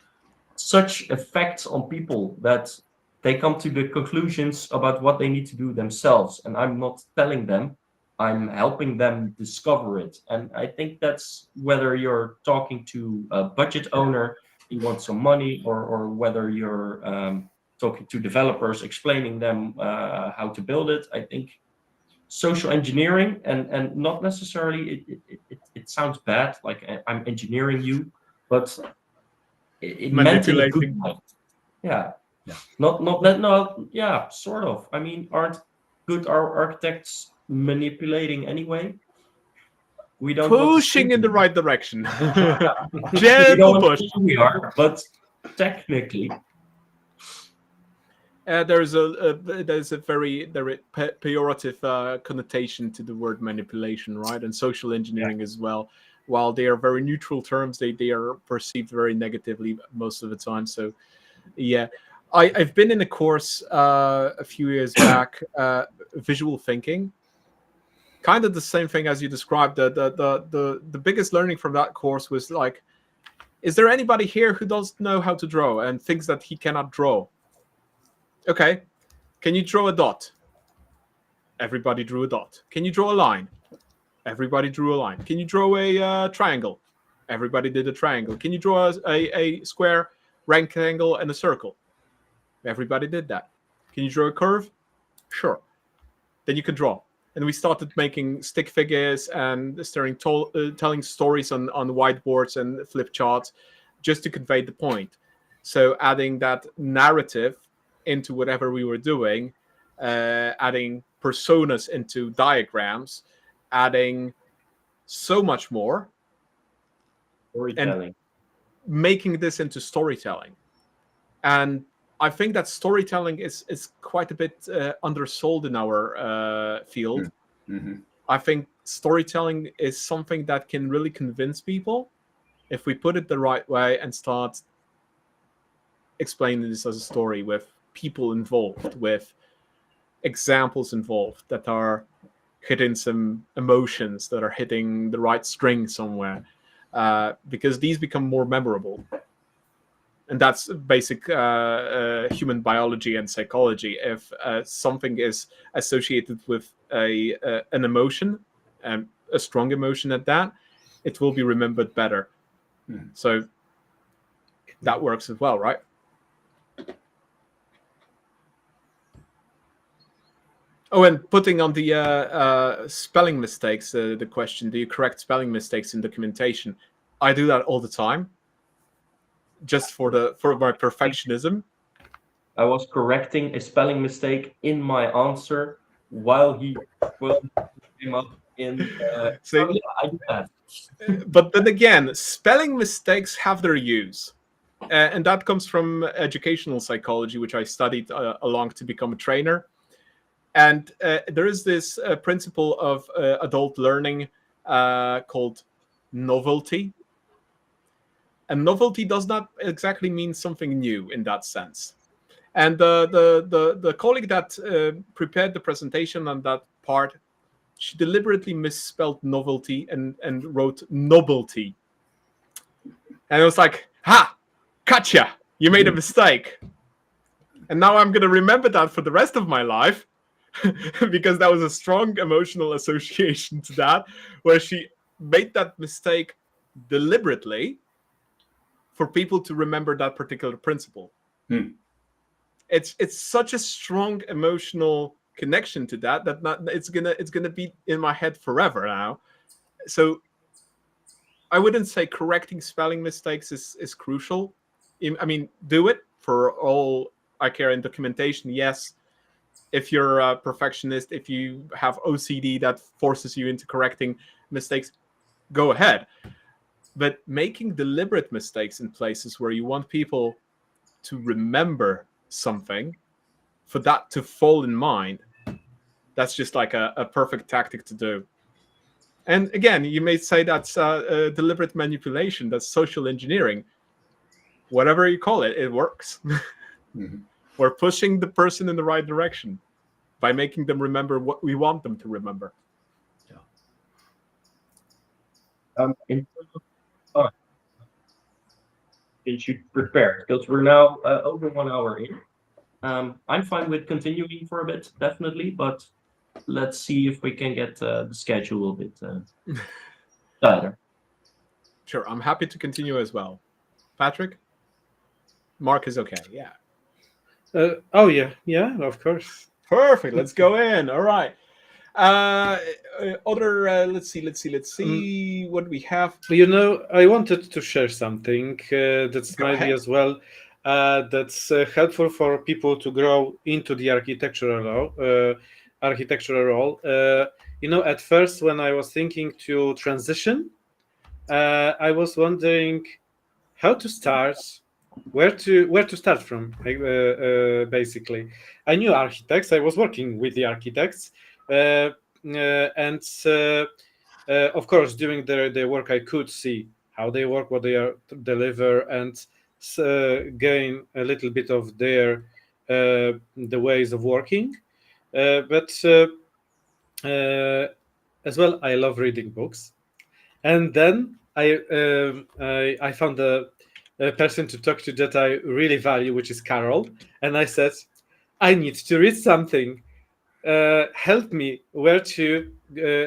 such effects on people that they come to the conclusions about what they need to do themselves. And I'm not telling them, I'm helping them discover it. And I think that's whether you're talking to a budget owner, you want some money, or whether you're talking to developers, explaining them how to build it. I think social engineering, and not necessarily, it sounds bad, like I'm engineering you, but it meant in a good way. Yeah. Not that, no, yeah, sort of. I mean, aren't good architects manipulating anyway? We don't pushing in the right direction. we Gentle push. We are, but technically. There's a very pejorative connotation to the word manipulation, right? And social engineering as well. While they are very neutral terms, they are perceived very negatively most of the time. So, yeah, I've been in a course a few years back, visual thinking. Kind of the same thing as you described. The biggest learning from that course was like, is there anybody here who doesn't know how to draw and thinks that he cannot draw? Okay, can you draw a dot? Everybody drew a dot. Can you draw a line? Everybody drew a line. Can you draw a triangle? Everybody did a triangle. Can you draw a square, rectangle, and a circle? Everybody did that. Can you draw a curve? Sure. Then you can draw. And we started making stick figures and telling stories on whiteboards and flip charts just to convey the point. So adding that narrative into whatever we were doing, adding personas into diagrams, adding so much more, storytelling, and making this into storytelling. And I think that storytelling is quite a bit undersold in our field. Mm-hmm. I think storytelling is something that can really convince people if we put it the right way and start explaining this as a story with people involved, with examples involved that are hitting some emotions, that are hitting the right string somewhere, because these become more memorable. And that's basic human biology and psychology. If something is associated with an emotion, and a strong emotion at that, it will be remembered better. So that works as well, right? Oh, and putting on the spelling mistakes, the question, do you correct spelling mistakes in documentation? I do that all the time, just for my perfectionism. I was correcting a spelling mistake in my answer while he came up in. See? Oh, yeah, I do that. But then again, spelling mistakes have their use. And that comes from educational psychology, which I studied along to become a trainer. And there is this principle of adult learning called novelty. And novelty does not exactly mean something new in that sense. And the colleague that prepared the presentation on that part, she deliberately misspelled novelty and wrote nobility. And it was like, ha, gotcha, you made a mistake. And now I'm going to remember that for the rest of my life because that was a strong emotional association to that, where she made that mistake deliberately for people to remember that particular principle. It's such a strong emotional connection to that it's gonna be in my head forever now. So I wouldn't say correcting spelling mistakes is crucial. I mean, do it for all I care in documentation, yes. If you're a perfectionist, if you have OCD that forces you into correcting mistakes, go ahead. But making deliberate mistakes in places where you want people to remember something, for that to fall in mind, that's just like a perfect tactic to do. And again, you may say that's deliberate manipulation, that's social engineering. Whatever you call it, it works. We're pushing the person in the right direction by making them remember what we want them to remember. In terms of you should prepare, because we're now over 1 hour in. I'm fine with continuing for a bit, definitely, but let's see if we can get the schedule a bit better. Sure, I'm happy to continue as well. Patrick? Mark is okay, yeah. Oh, yeah, of course. Perfect, let's go in. All right. Let's see what we have. I wanted to share something that's Go maybe ahead. as well that's helpful for people to grow into the architectural role. At first when I was thinking to transition, I was wondering how to start, where to start from. Basically, I knew architects. I was working with the architects, and of course, during their work, I could see how they work, what they deliver, and gain a little bit of their the ways of working. But as well, I love reading books. And then I found a person to talk to that I really value, which is Carol. And I said, I need to read something. Help me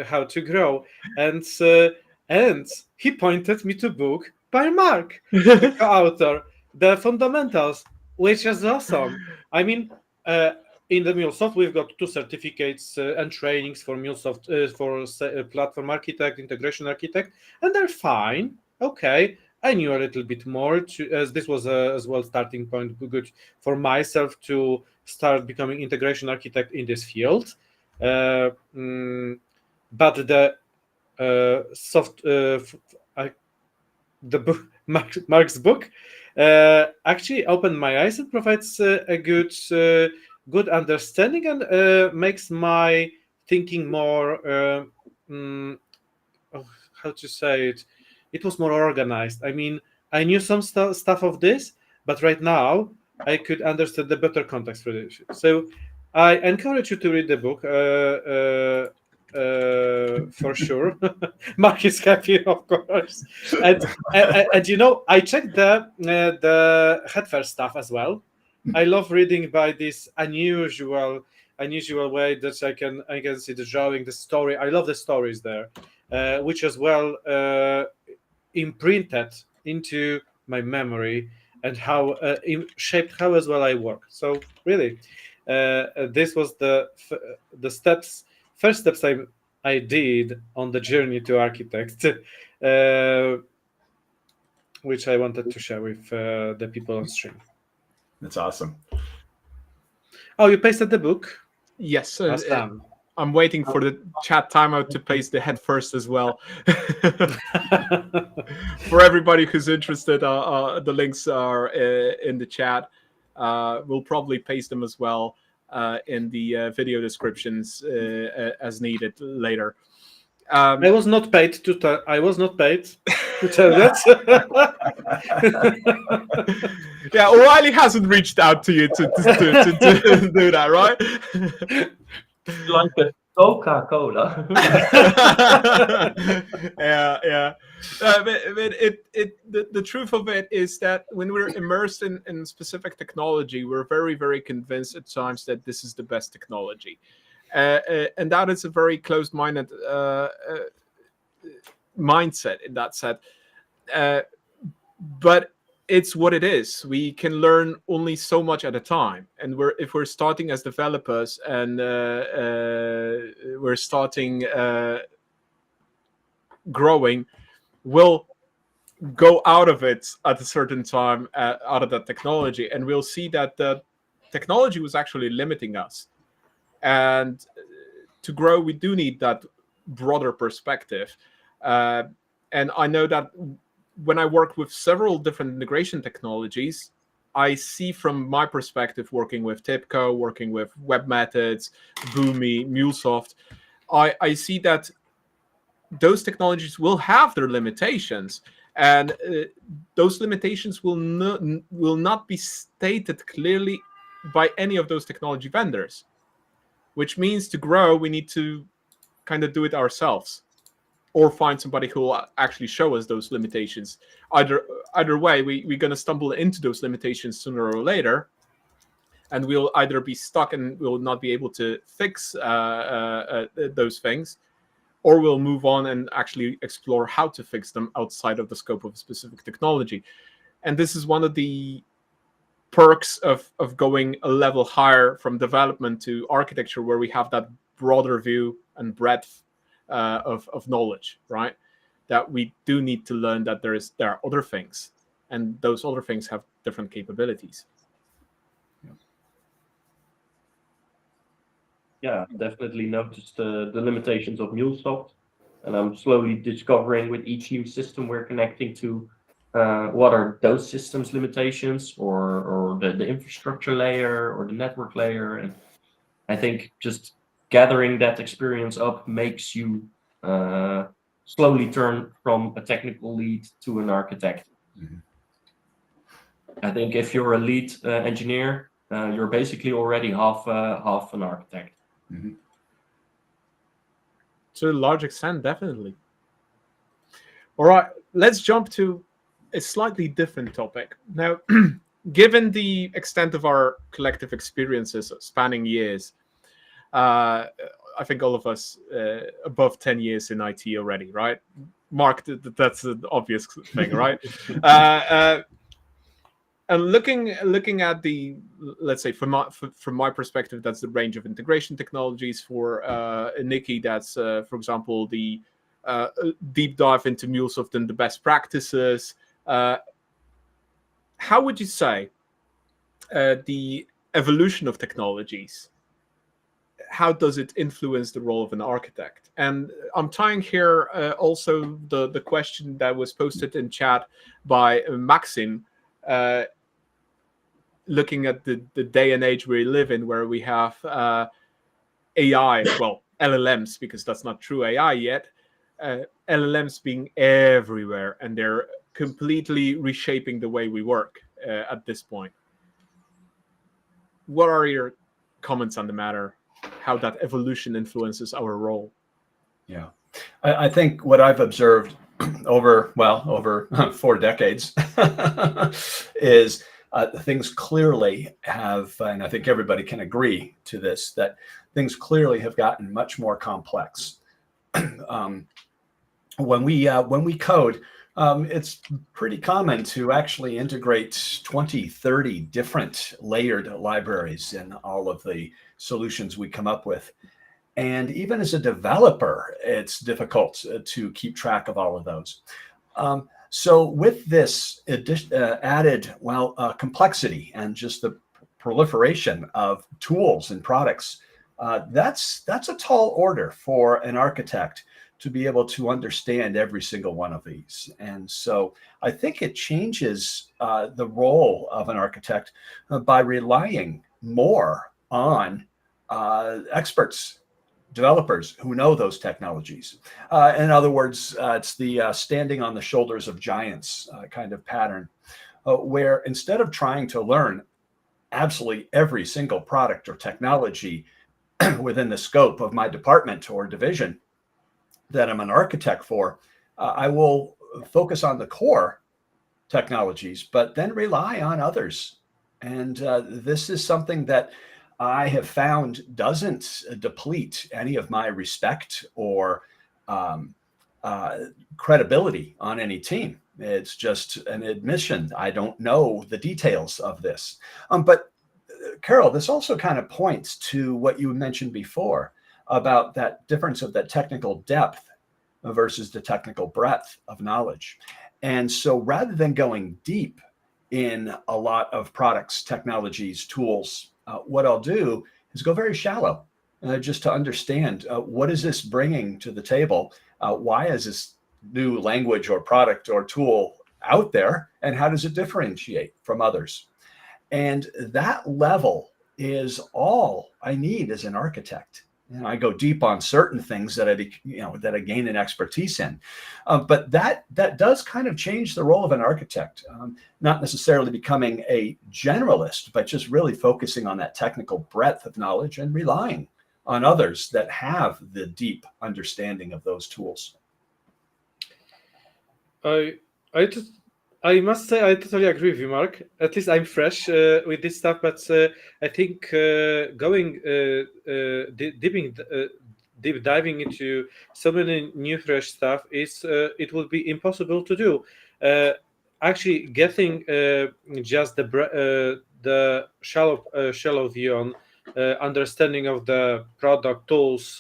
how to grow. And he pointed me to a book by Mark, the co-author, The Fundamentals, which is awesome. I mean, in the Mulesoft, we've got 2 certificates and trainings for Mulesoft for platform architect, integration architect, and they're fine. Okay, I knew a little bit more, as this was as well starting point good for myself to start becoming integration architect in this field. But the the book, Mark's book, actually opened my eyes and provides a good understanding and makes my thinking more how to say it. It was more organized. I mean, I knew some stuff of this, but right now I could understand the better context for this. So I encourage you to read the book for sure. Mark is happy, of course, and you know, I checked the headfirst stuff as well. I love reading by this unusual way that I can see the drawing, the story. I love the stories there, which as well imprinted into my memory and how shaped how as well I work. So really, this was the first steps I did on the journey to architect, which I wanted to share with the people on stream. That's awesome. Oh, you pasted the book? Yes. Awesome. I'm waiting for the chat timeout to paste the head first as well. For everybody who's interested, the links are in the chat. We'll probably paste them as well in the video descriptions as needed later. I was not paid to tell that. Yeah, O'Reilly hasn't reached out to you to do that, right? Like a Coca-Cola. Yeah. But the truth of it is that when we're immersed in specific technology, we're very, very convinced at times that this is the best technology. And that is a very closed-minded mindset in that set. But it's what it is. We can learn only so much at a time, and if we're starting as developers and we're starting growing, we'll go out of it at a certain time, out of that technology, and we'll see that the technology was actually limiting us. And to grow, we do need that broader perspective. And I know that when I work with several different integration technologies, I see from my perspective, working with TIBCO, working with Web Methods, Boomi, Mulesoft, I see that those technologies will have their limitations, and those limitations will not be stated clearly by any of those technology vendors, which means to grow, we need to kind of do it ourselves, or find somebody who will actually show us those limitations. Either way, we're going to stumble into those limitations sooner or later, and we'll either be stuck and we'll not be able to fix those things, or we'll move on and actually explore how to fix them outside of the scope of a specific technology. And this is one of the perks of going a level higher from development to architecture, where we have that broader view and breadth of knowledge, right? That we do need to learn that there are other things, and those other things have different capabilities. Yeah, definitely noticed the limitations of Mulesoft, and I'm slowly discovering with each new system we're connecting to what are those systems' limitations, or the infrastructure layer or the network layer. And I think just gathering that experience up makes you slowly turn from a technical lead to an architect. Mm-hmm. I think if you're a lead engineer, you're basically already half an architect. Mm-hmm. To a large extent, definitely. All right, let's jump to a slightly different topic. Now, given the extent of our collective experiences spanning years, I think all of us above 10 years in IT already, right? Mark, that's an obvious thing, right? And looking at the, let's say from my perspective, that's the range of integration technologies. For Nikki, that's for example the deep dive into Mulesoft and the best practices. How would you say the evolution of technologies, how does it influence the role of an architect? And I'm tying here also the question that was posted in chat by Maxim. looking at the day and age we live in, where we have AI, well, LLMs, because that's not true AI yet, LLMs being everywhere, and they're completely reshaping the way we work at this point. What are your comments on the matter? How that evolution influences our role? Yeah, I think what I've observed over 4 decades is things clearly have, and I think everybody can agree to this, that things clearly have gotten much more complex. When we code, it's pretty common to actually integrate 20, 30 different layered libraries in all of the solutions we come up with. And even as a developer, it's difficult to keep track of all of those. So with this added, complexity and just the proliferation of tools and products, that's a tall order for an architect to be able to understand every single one of these. And so I think it changes the role of an architect by relying more on experts, developers who know those technologies. In other words, it's the standing on the shoulders of giants kind of pattern, where instead of trying to learn absolutely every single product or technology within the scope of my department or division that I'm an architect for, I will focus on the core technologies, but then rely on others. And this is something that I have found doesn't deplete any of my respect or credibility on any team. It's just an admission. I don't know the details of this. But Carol, this also kind of points to what you mentioned before about that difference of that technical depth versus the technical breadth of knowledge. And so rather than going deep in a lot of products, technologies, tools, what I'll do is go very shallow just to understand what is this bringing to the table? Why is this new language or product or tool out there? And how does it differentiate from others? And that level is all I need as an architect. And I go deep on certain things that I gain an expertise in, but that does kind of change the role of an architect. Not necessarily becoming a generalist, but just really focusing on that technical breadth of knowledge and relying on others that have the deep understanding of those tools. I must say I totally agree with you, Mark. At least I'm fresh with this stuff, but I think going deep diving into so many new fresh stuff is it will be impossible to do. Actually, getting just the shallow view on understanding of the product, tools,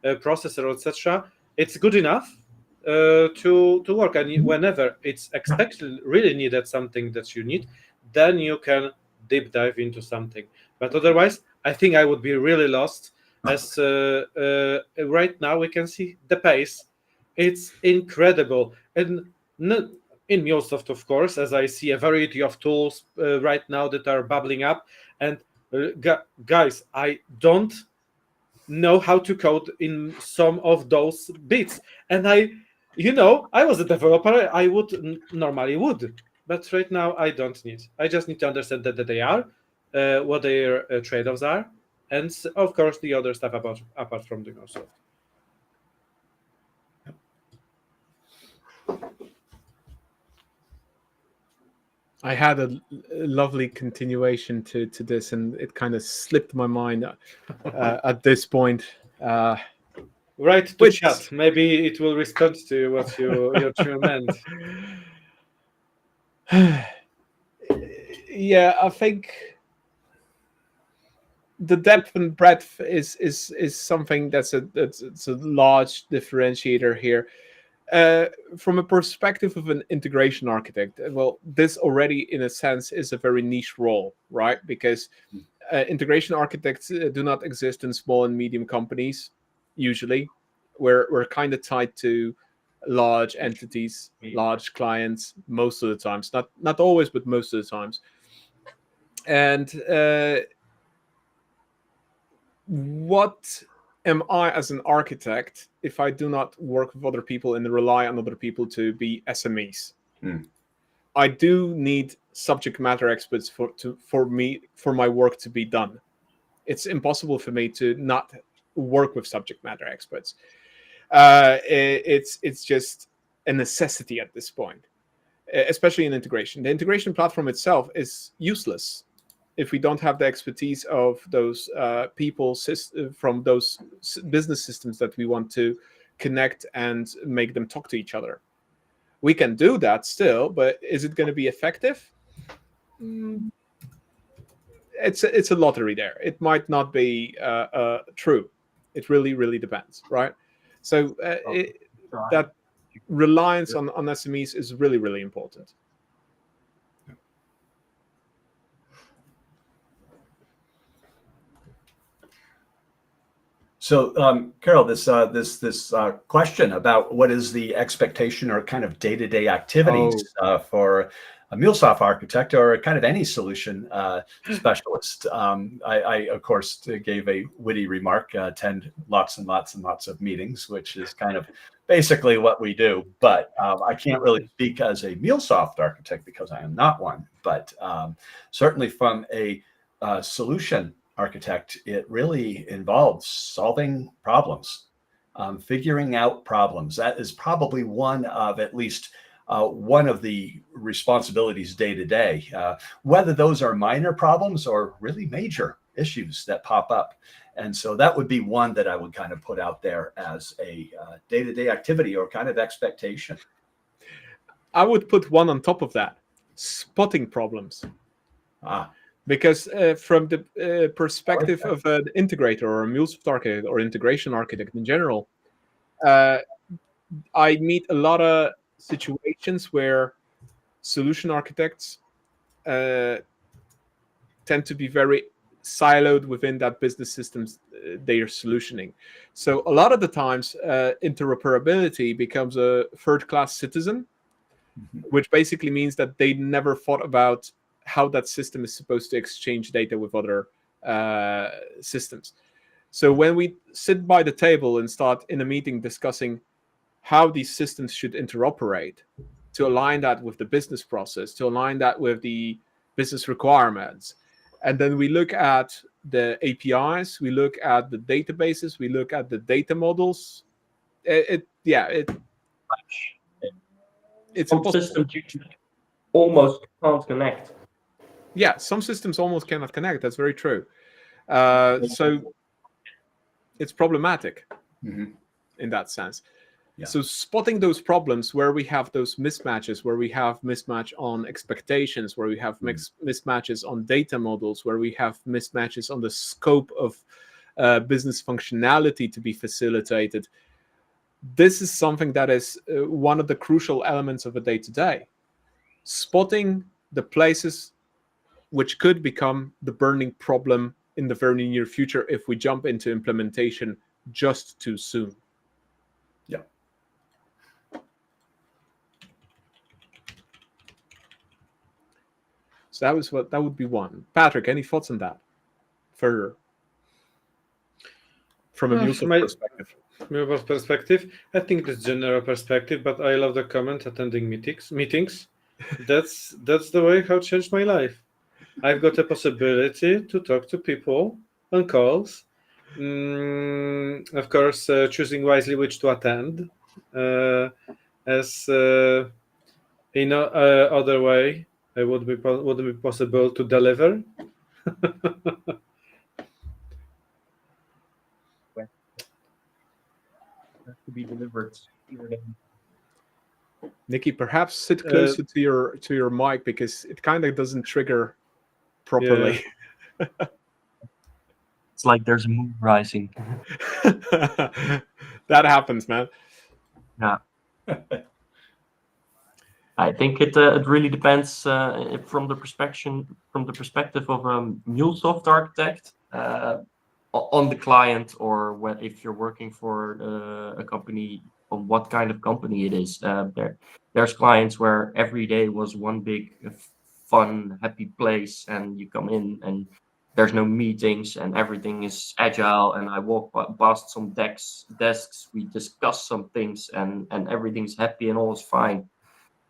processor, etc. It's good enough. To work, and whenever it's expected, really needed something that you need, then you can deep dive into something. But otherwise, I think I would be really lost. As right now we can see the pace; it's incredible. And in Mulesoft, of course, as I see a variety of tools right now that are bubbling up. And guys, I don't know how to code in some of those bits, and I was a developer. I would normally would, but right now I don't need. I just need to understand that they are, what their trade-offs are, and of course the other stuff apart from the Mulesoft. I had a lovely continuation to this, and it kind of slipped my mind at this point. Right to chat. Maybe it will respond to what your true meant. Yeah, I think the depth and breadth is something that's a large differentiator here. From a perspective of an integration architect, well, this already, in a sense, is a very niche role, right? Because integration architects do not exist in small and medium companies. Usually, we're kind of tied to large entities, large clients, most of the times. Not always, but most of the times. And what am I as an architect if I do not work with other people and rely on other people to be SMEs? I do need subject matter experts for my work to be done. It's impossible for me to not work with subject matter experts. It's just a necessity at this point, especially in integration. The integration platform itself is useless if we don't have the expertise of those people from those business systems that we want to connect and make them talk to each other. We can do that still, but is it going to be effective? It's a lottery there. It might not be true. It really depends, right? So that reliance on SMEs is really important. So, Carol, this question about what is the expectation or kind of day-to-day activities for a MuleSoft architect or kind of any solution specialist. I of course gave a witty remark, attend lots and lots of meetings, which is kind of basically what we do. But I can't really speak as a MuleSoft architect because I am not one. But certainly from a solution architect, it really involves solving problems, figuring out problems. That is probably one of at least one of the responsibilities day to day, whether those are minor problems or really major issues that pop up. And so that would be one that I would kind of put out there as a day-to-day activity or kind of expectation. I would put one on top of that, spotting problems. Because from the perspective of an integrator or a MuleSoft architect or integration architect in general, I meet a lot of situations where solution architects tend to be very siloed within that business systems they are solutioning. So a lot of the times, interoperability becomes a third-class citizen, which basically means that they never thought about how that system is supposed to exchange data with other systems. So when we sit by the table and start in a meeting discussing how these systems should interoperate, to align that with the business process, to align that with the business requirements, and then we look at the APIs, we look at the databases, we look at the data models. It's some systems almost can't connect. Yeah, some systems almost cannot connect. That's very true. So it's problematic in that sense. Yeah. So spotting those problems where we have those mismatches, where we have mismatch on expectations, where we have mismatches on data models, where we have mismatches on the scope of business functionality to be facilitated. This is something that is one of the crucial elements of a day-to-day. Spotting the places which could become the burning problem in the very near future if we jump into implementation just too soon. Yeah. So that would be one. Patrick, any thoughts on that further? From a MuleSoft perspective. MuleSoft perspective, I think that's general perspective, but I love the comment attending meetings. That's the way how it changed my life. I've got a possibility to talk to people on calls. Of course, choosing wisely which to attend, as in no other way it wouldn't be possible to deliver. To be delivered. Nikki, perhaps sit closer to your mic because it kind of doesn't trigger properly. Yeah. It's like there's a moon rising. That happens, man. Yeah. I think it really depends from the perspective of a MuleSoft architect on the client, or if you're working for a company what kind of company it is. There's clients where every day was one big fun, happy place, and you come in and there's no meetings and everything is agile. And I walk past some desks, we discuss some things, and everything's happy and all is fine.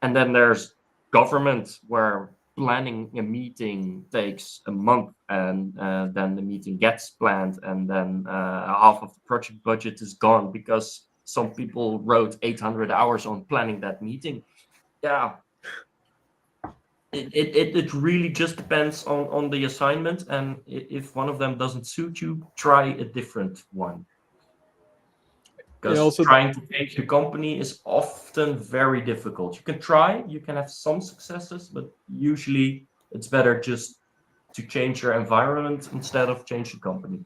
And then there's government where planning a meeting takes a month, and then the meeting gets planned, and then half of the project budget is gone because some people wrote 800 hours on planning that meeting. Yeah, it really just depends on the assignment, and if one of them doesn't suit you, try a different one. Because trying to change the company is often very difficult. You can try, you can have some successes, but usually it's better just to change your environment instead of change the company.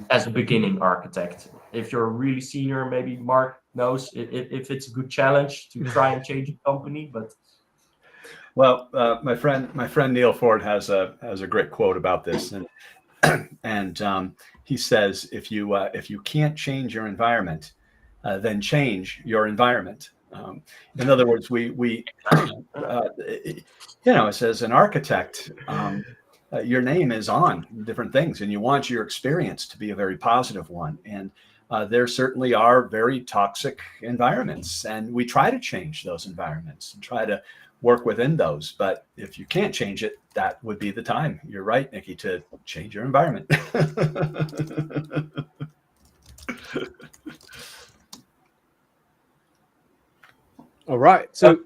As a beginning architect, if you're really senior, maybe Mark knows if it's a good challenge to try and change a company. But well, my friend Neil Ford has a great quote about this, and he says, if you can't change your environment, then change your environment. In other words, we as an architect, your name is on different things, and you want your experience to be a very positive one. And there certainly are very toxic environments, and we try to change those environments and try to work within those. But if you can't change it, that would be the time. You're right, Nikki, to change your environment. All right. So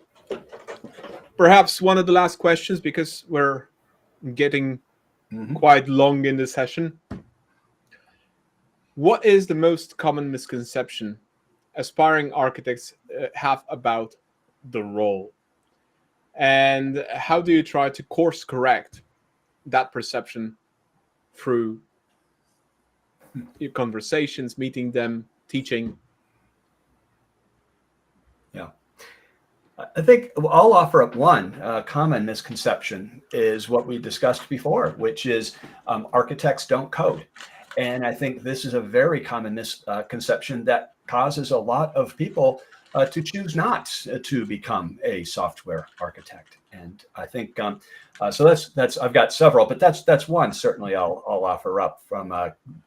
perhaps one of the last questions, because we're getting quite long in the session. What is the most common misconception aspiring architects have about the role? And how do you try to course correct that perception through your conversations, meeting them, teaching? Yeah. I think I'll offer up one common misconception is what we discussed before, which is architects don't code. And I think this is a very common misconception that causes a lot of people to choose not to become a software architect. And I think so. That's I've got several, but that's one certainly I'll offer up from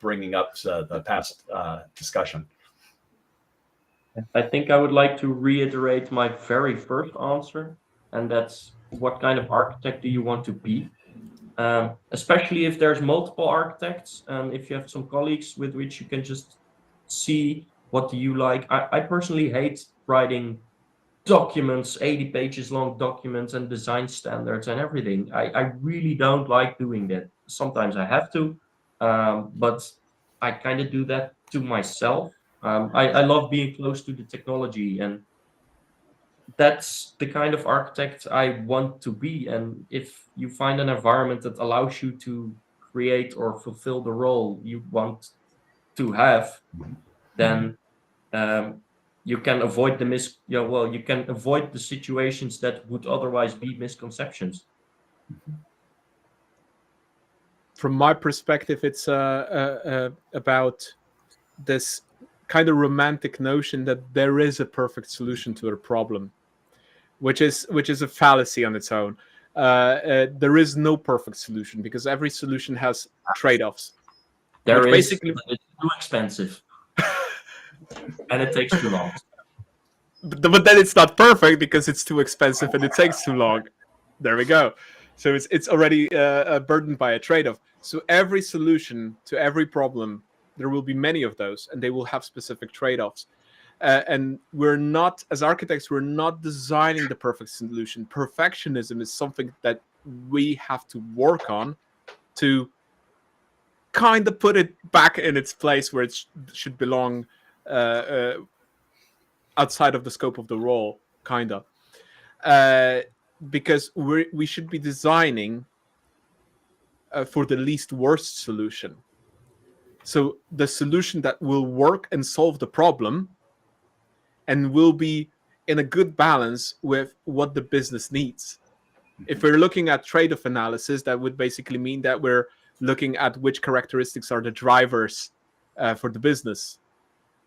bringing up the past discussion. I think I would like to reiterate my very first answer, and that's what kind of architect do you want to be? Especially if there's multiple architects, and if you have some colleagues with which you can just see what do you like. I personally hate writing documents, 80 pages long documents and design standards and everything. I really don't like doing that. Sometimes I have to, but I kind of do that to myself. I love being close to the technology, and that's the kind of architect I want to be. And if you find an environment that allows you to create or fulfill the role you want to have, then you can avoid you can avoid the situations that would otherwise be misconceptions. From my perspective, it's about this kind of romantic notion that there is a perfect solution to a problem, which is a fallacy on its own. There is no perfect solution because every solution has trade-offs. There is, but it's too expensive. And it takes too long. But then it's not perfect because it's too expensive and it takes too long. There we go. So it's already burdened by a trade-off. So every solution to every problem, there will be many of those, and they will have specific trade-offs. And we're not, as architects, we're not designing the perfect solution. Perfectionism is something that we have to work on to kind of put it back in its place where it should belong, outside of the scope of the role, kind of. Because we should be designing for the least worst solution. So the solution that will work and solve the problem and will be in a good balance with what the business needs. If we're looking at trade-off analysis, that would basically mean that we're looking at which characteristics are the drivers for the business.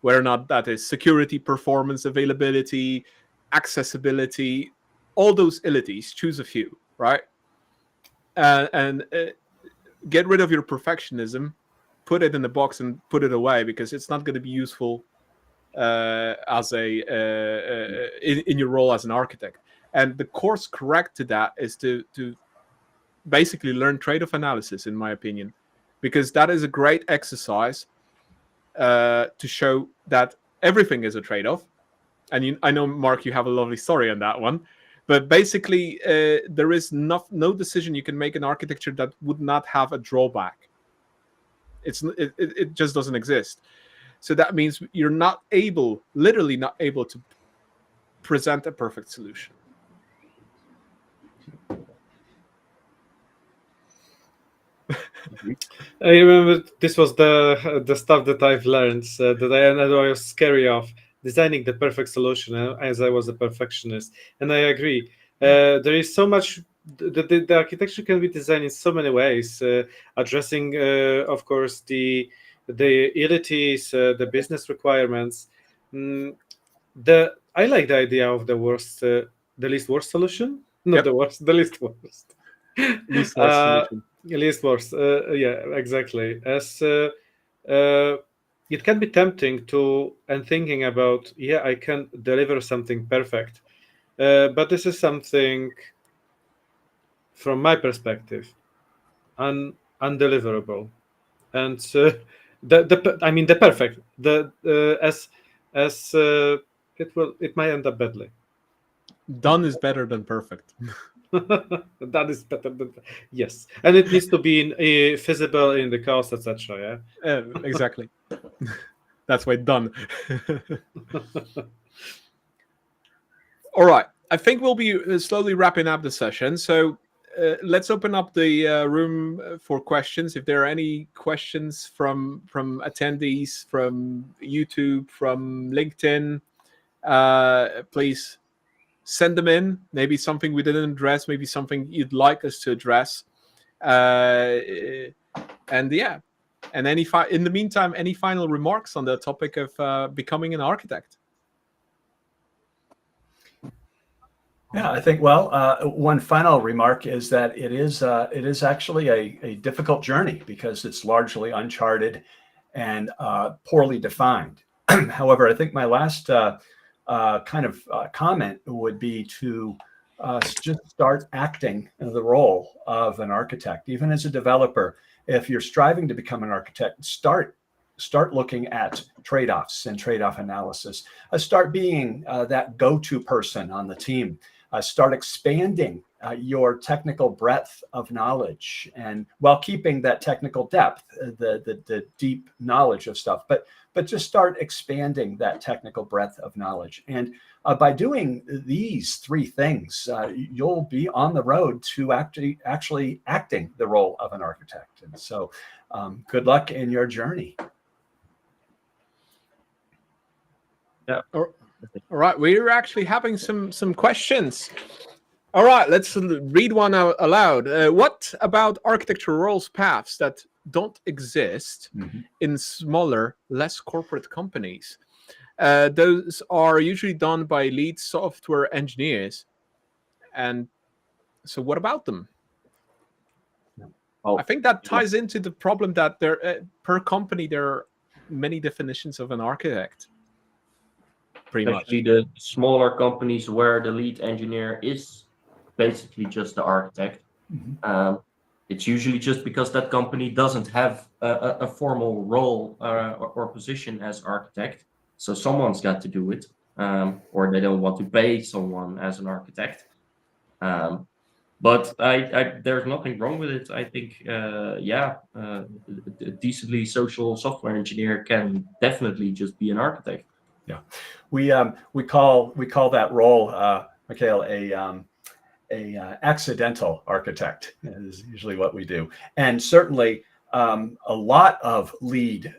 whether or not that is security, performance, availability, accessibility, all those ilities. Choose a few, right? And get rid of your perfectionism, put it in the box and put it away, because it's not going to be useful as in your role as an architect. And the course correct to that is to basically learn trade-off analysis, in my opinion, because that is a great exercise to show that everything is a trade-off. And I know, Mark, you have a lovely story on that one. But basically, there is no decision you can make in architecture that would not have a drawback. It just doesn't exist. So that means you're literally not able to present a perfect solution. I remember this was the stuff that I've learned that I was scary of designing the perfect solution, as I was a perfectionist, and I agree. There is so much. The architecture can be designed in so many ways, addressing, of course, the entities, the business requirements. I like the idea of the least worst solution, not the worst, the least worst. Least worst solution. Least worst. Yeah, exactly. As it can be tempting and thinking about, yeah, I can deliver something perfect, but this is something, from my perspective, undeliverable, and the perfect, it might end up badly. Done is better than perfect. That is better than, yes, and it needs to be feasible in the cost, etc. Yeah, exactly. That's why done. All right, I think we'll be slowly wrapping up the session. So let's open up the room for questions. If there are any questions from attendees, from YouTube, from LinkedIn, please send them in. Maybe something we didn't address, maybe something you'd like us to address. And yeah, and in the meantime, any final remarks on the topic of becoming an architect? Yeah, I think, one final remark is that it is actually a difficult journey, because it's largely uncharted and poorly defined. However, I think my last comment would be to just start acting in the role of an architect. Even as a developer, if you're striving to become an architect, start looking at trade-offs and trade-off analysis. Start being that go-to person on the team. Start expanding your technical breadth of knowledge, and while keeping that technical depth, the deep knowledge of stuff, but just start expanding that technical breadth of knowledge. And by doing these three things, you'll be on the road to actually acting the role of an architect. And so good luck in your journey. Yeah. All right, we're actually having some questions. All right, let's read one out aloud. What about architecture roles paths that don't exist in smaller, less corporate companies? Those are usually done by lead software engineers. And so what about them? I think that ties into the problem that per company, there are many definitions of an architect. Especially the smaller companies where the lead engineer is basically just the architect. It's usually just because that company doesn't have a formal role or position as architect. So someone's got to do it, or they don't want to pay someone as an architect. But there's nothing wrong with it. I think, a decently social software engineer can definitely just be an architect. Yeah, we call that role, Mikhail, a accidental architect is usually what we do. And certainly a lot of lead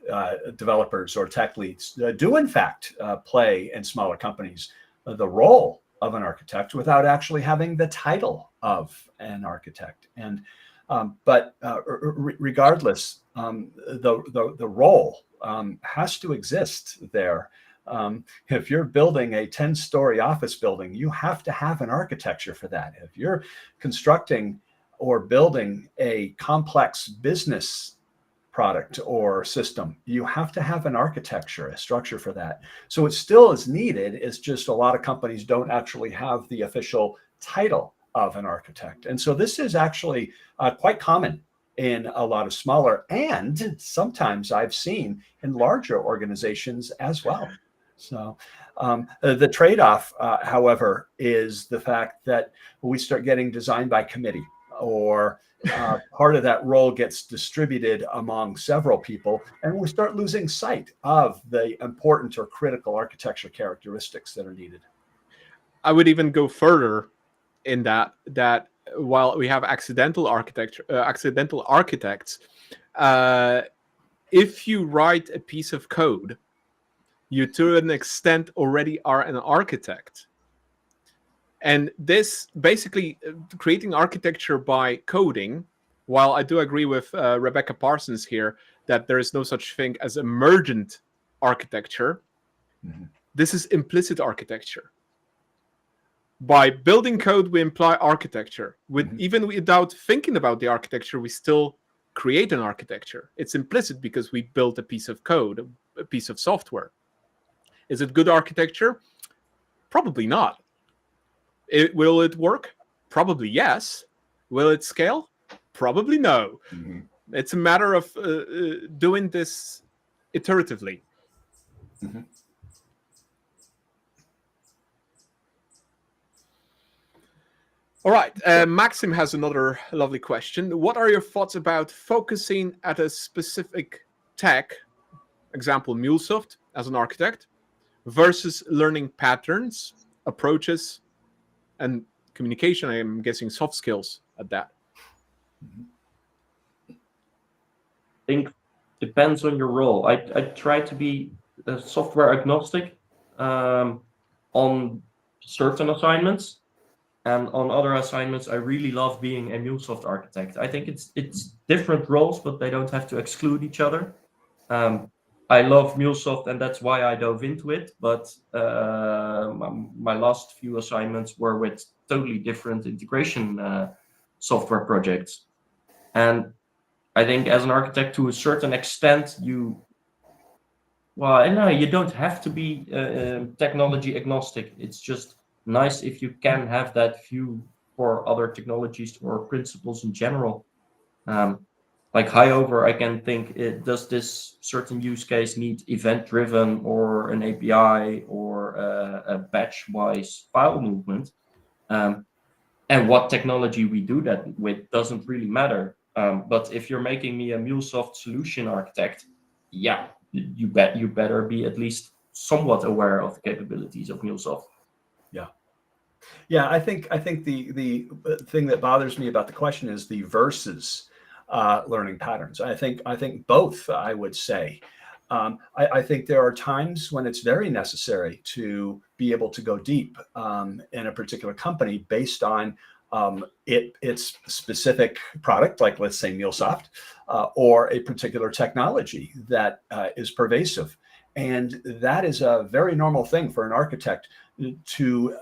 developers or tech leads do in fact play in smaller companies the role of an architect without actually having the title of an architect. And But regardless, the role has to exist there. If you're building a 10-story office building, you have to have an architecture for that. If you're constructing or building a complex business product or system, you have to have an architecture, a structure for that. So it still is needed. It's just a lot of companies don't actually have the official title of an architect. And so this is actually quite common in a lot of smaller, and sometimes I've seen in larger organizations as well. So the trade-off, however, is the fact that we start getting design by committee, or part of that role gets distributed among several people, and we start losing sight of the important or critical architecture characteristics that are needed. I would even go further in that while we have accidental architects, if you write a piece of code, you to an extent already are an architect. And this basically creating architecture by coding, while I do agree with Rebecca Parsons here that there is no such thing as emergent architecture, this is implicit architecture. By building code, we imply architecture. Even without thinking about the architecture, we still create an architecture. It's implicit because we built a piece of code, a piece of software. Is it good architecture? Probably not. Will it work? Probably yes. Will it scale? Probably no. It's a matter of doing this iteratively. All right, Maxim has another lovely question. What are your thoughts about focusing at a specific tech, example Mulesoft as an architect, versus learning patterns, approaches, and communication? I'm guessing soft skills at that. I think depends on your role. I try to be software agnostic on certain assignments. And on other assignments, I really love being a Mulesoft architect. I think it's different roles, but they don't have to exclude each other. I love Mulesoft, and that's why I dove into it. But my last few assignments were with totally different integration software projects. And I think as an architect, to a certain extent, you don't have to be technology agnostic. It's just nice if you can have that view for other technologies or principles in general. Like Highover, I can think, does this certain use case need event-driven or an API or a batch-wise file movement? And what technology we do that with doesn't really matter. But if you're making me a Mulesoft solution architect, yeah, you better be at least somewhat aware of the capabilities of Mulesoft. Yeah, I think the thing that bothers me about the question is the versus learning patterns. I think both, I would say. I think there are times when it's very necessary to be able to go deep in a particular company based on its specific product, like let's say Mulesoft, or a particular technology that is pervasive. And that is a very normal thing for an architect to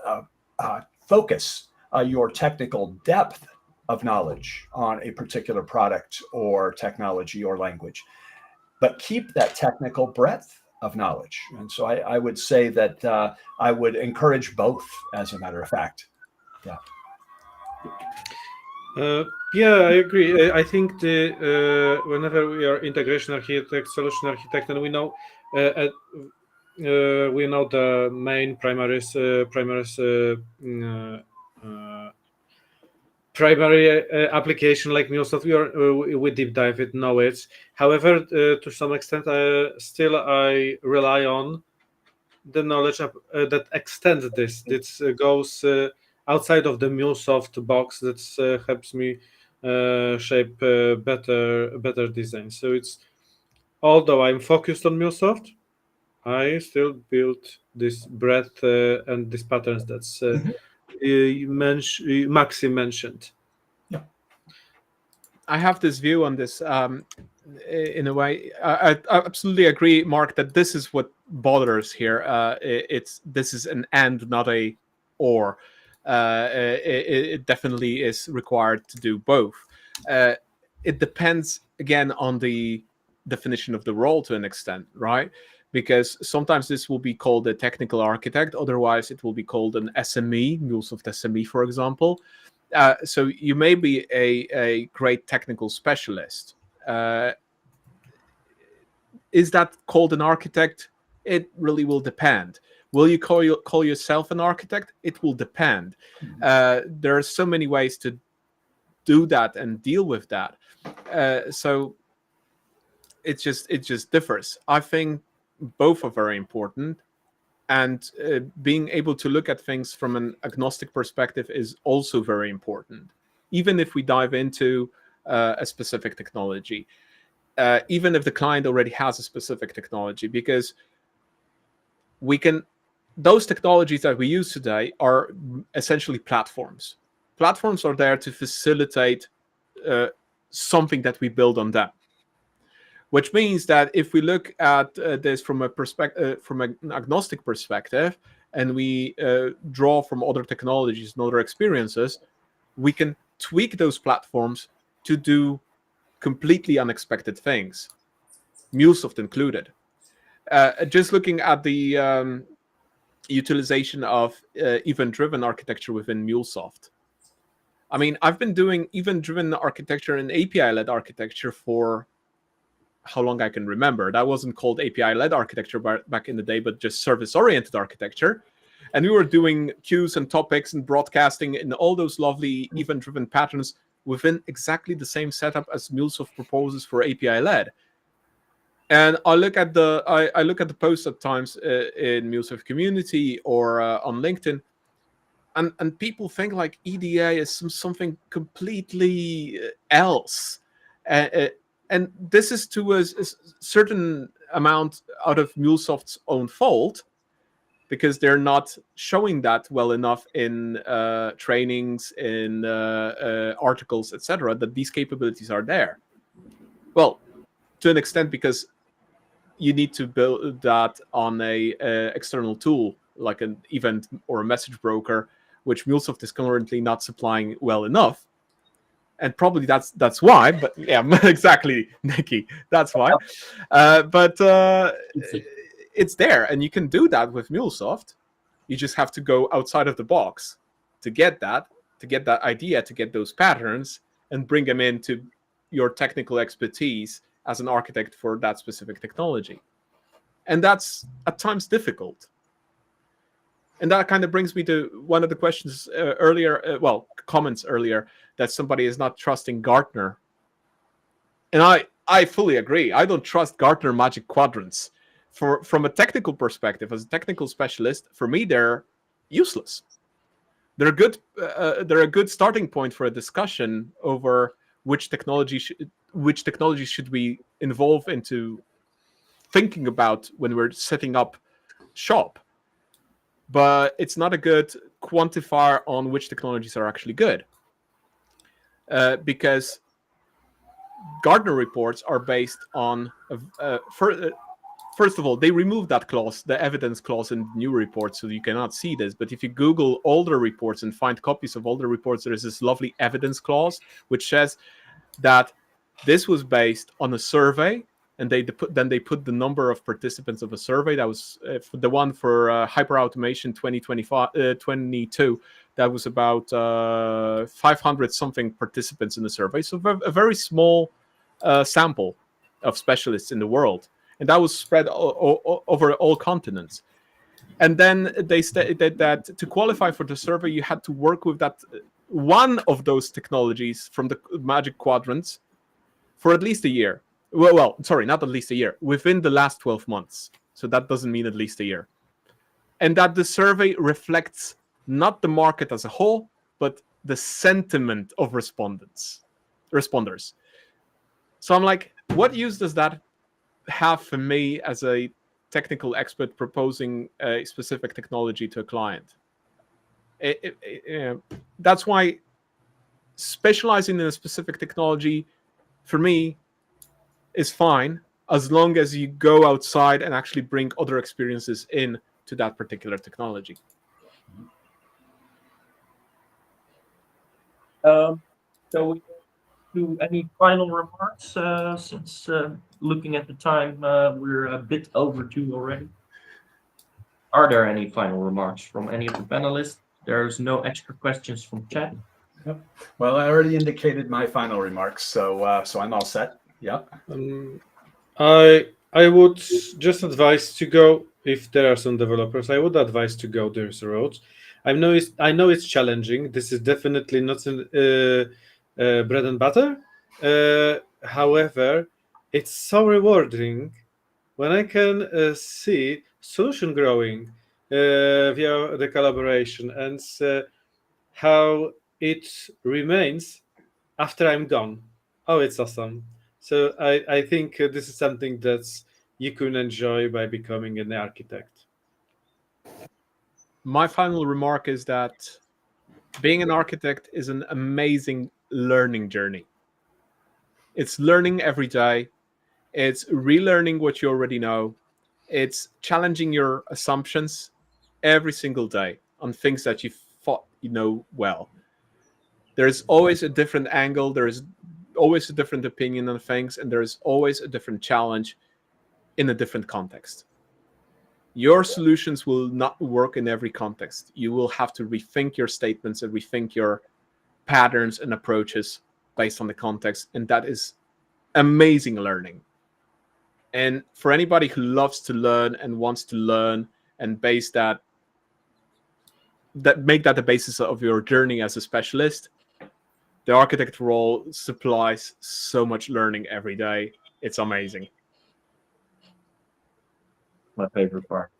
focus your technical depth of knowledge on a particular product or technology or language, but keep that technical breadth of knowledge. And so I would say that I would encourage both, as a matter of fact. Yeah, I agree. I think whenever we are integration architect, solution architect, and we know the main primary application like Mulesoft, we deep dive it, know it. However, to some extent, still I rely on the knowledge that extends this. That goes outside of the Mulesoft box. That helps me shape better design. So it's, although I'm focused on Mulesoft, I still build this breadth and these patterns that's Maxi mentioned. Yeah. have this view on this. In a way, I absolutely agree, Mark, that this is what bothers here. This is an and, not a or. It definitely is required to do both. It depends again on the definition of the role to an extent, right? Because sometimes this will be called a technical architect, otherwise it will be called an SME, Mulesoft SME, for example. So you may be a great technical specialist. Is that called an architect? It really will depend. Will you call yourself an architect? It will depend. There are so many ways to do that and deal with that. So it just differs. I think both are very important, and being able to look at things from an agnostic perspective is also very important. Even if we dive into a specific technology, even if the client already has a specific technology, because those technologies that we use today are essentially platforms. Platforms are there to facilitate something that we build on them. Which means that if we look at this from an agnostic perspective, and we draw from other technologies and other experiences, we can tweak those platforms to do completely unexpected things, Mulesoft included. Just looking at the utilization of event-driven architecture within Mulesoft. I mean, I've been doing event-driven architecture and API-led architecture for how long I can remember. That wasn't called API-led architecture back in the day, but just service-oriented architecture. And we were doing queues and topics and broadcasting and all those lovely event-driven patterns within exactly the same setup as Mulesoft proposes for API-led. And I look at the posts at times in Mulesoft community or on LinkedIn, and people think like EDA is something completely else. And this is to a certain amount out of Mulesoft's own fault, because they're not showing that well enough in trainings, in articles, etc., that these capabilities are there. Well, to an extent, because you need to build that on a external tool, like an event or a message broker, which Mulesoft is currently not supplying well enough. And probably that's why, but yeah, exactly, Nikki. That's why. But it's there, and you can do that with Mulesoft. You just have to go outside of the box to get that idea, to get those patterns, and bring them into your technical expertise as an architect for that specific technology. And that's at times difficult. And that kind of brings me to one of the questions comments earlier, that somebody is not trusting Gartner. And I fully agree. I don't trust Gartner Magic Quadrants. From a technical perspective, as a technical specialist, for me, they're useless. They're a good starting point for a discussion over which technology should we involve into thinking about when we're setting up shop. But it's not a good quantifier on which technologies are actually good. Because Gartner reports are based on, first of all, they removed that clause, the evidence clause, in new reports, so you cannot see this. But if you Google older reports and find copies of older reports, there is this lovely evidence clause, which says that this was based on a survey, and they put the number of participants of a survey. That was the one for hyper automation 2022. That was about 500 something participants in the survey. So a very small sample of specialists in the world, and that was spread over all continents. And then they stated that to qualify for the survey, you had to work with that one of those technologies from the Magic Quadrants for at least a year. Well, sorry, not at least a year, within the last 12 months. So that doesn't mean at least a year. And that the survey reflects not the market as a whole, but the sentiment of responders. So I'm like, what use does that have for me as a technical expert proposing a specific technology to a client? That's why specializing in a specific technology for me, is fine as long as you go outside and actually bring other experiences in to that particular technology. So we do any final remarks since looking at the time, we're a bit over 2 already. Are there any final remarks from any of the panelists? There's no extra questions from chat. Yep. Well, I already indicated my final remarks, so so I'm all set. Yep. I would just advise to go, if there are some developers, I would advise to go this road. I know it's challenging. This is definitely not bread and butter. However, it's so rewarding when I can see solution growing via the collaboration and how it remains after I'm gone. Oh, it's awesome. So I think this is something that you can enjoy by becoming an architect. My final remark is that being an architect is an amazing learning journey. It's learning every day. It's relearning what you already know. It's challenging your assumptions every single day on things that you thought you know well. There's always a different angle. There is always a different opinion on things, and there is always a different challenge in a different context. Your solutions will not work in every context. You will have to rethink your statements and rethink your patterns and approaches based on the context, and that is amazing learning. And for anybody who loves to learn and wants to learn and base that make that the basis of your journey as a specialist, the architect role supplies so much learning every day. It's amazing. My favorite part.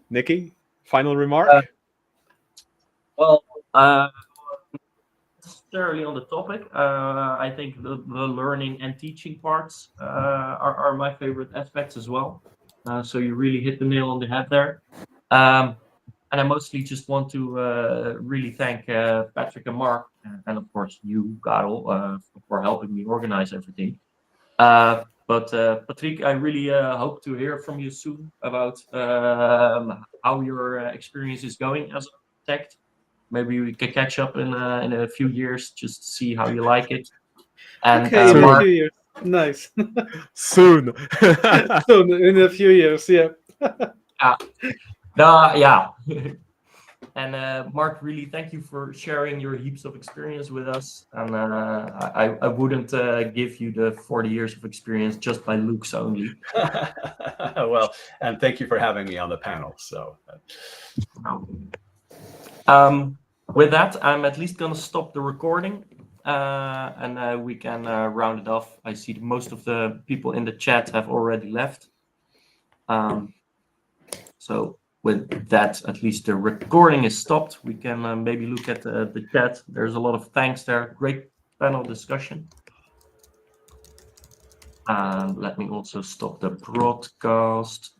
Nikki, final remark? Well, necessarily on the topic, I think the learning and teaching parts are my favorite aspects as well. So you really hit the nail on the head there. And I mostly just want to really thank Patrick and Mark, and of course you, Karel, for helping me organize everything. But Patrick, I really hope to hear from you soon about how your experience is going as an architect. Maybe we can catch up in a few years just to see how you like it. And Okay, in a Mark, few years. Nice. Soon. Soon, in a few years, yeah. yeah. And Mark, really thank you for sharing your heaps of experience with us. And I wouldn't give you the 40 years of experience just by looks only. Well, and thank you for having me on the panel. So, with that, I'm at least gonna stop the recording, and we can round it off. I see most of the people in the chat have already left. So with that, at least the recording is stopped. We can maybe look at the chat. There's a lot of thanks there. Great panel discussion. And let me also stop the broadcast.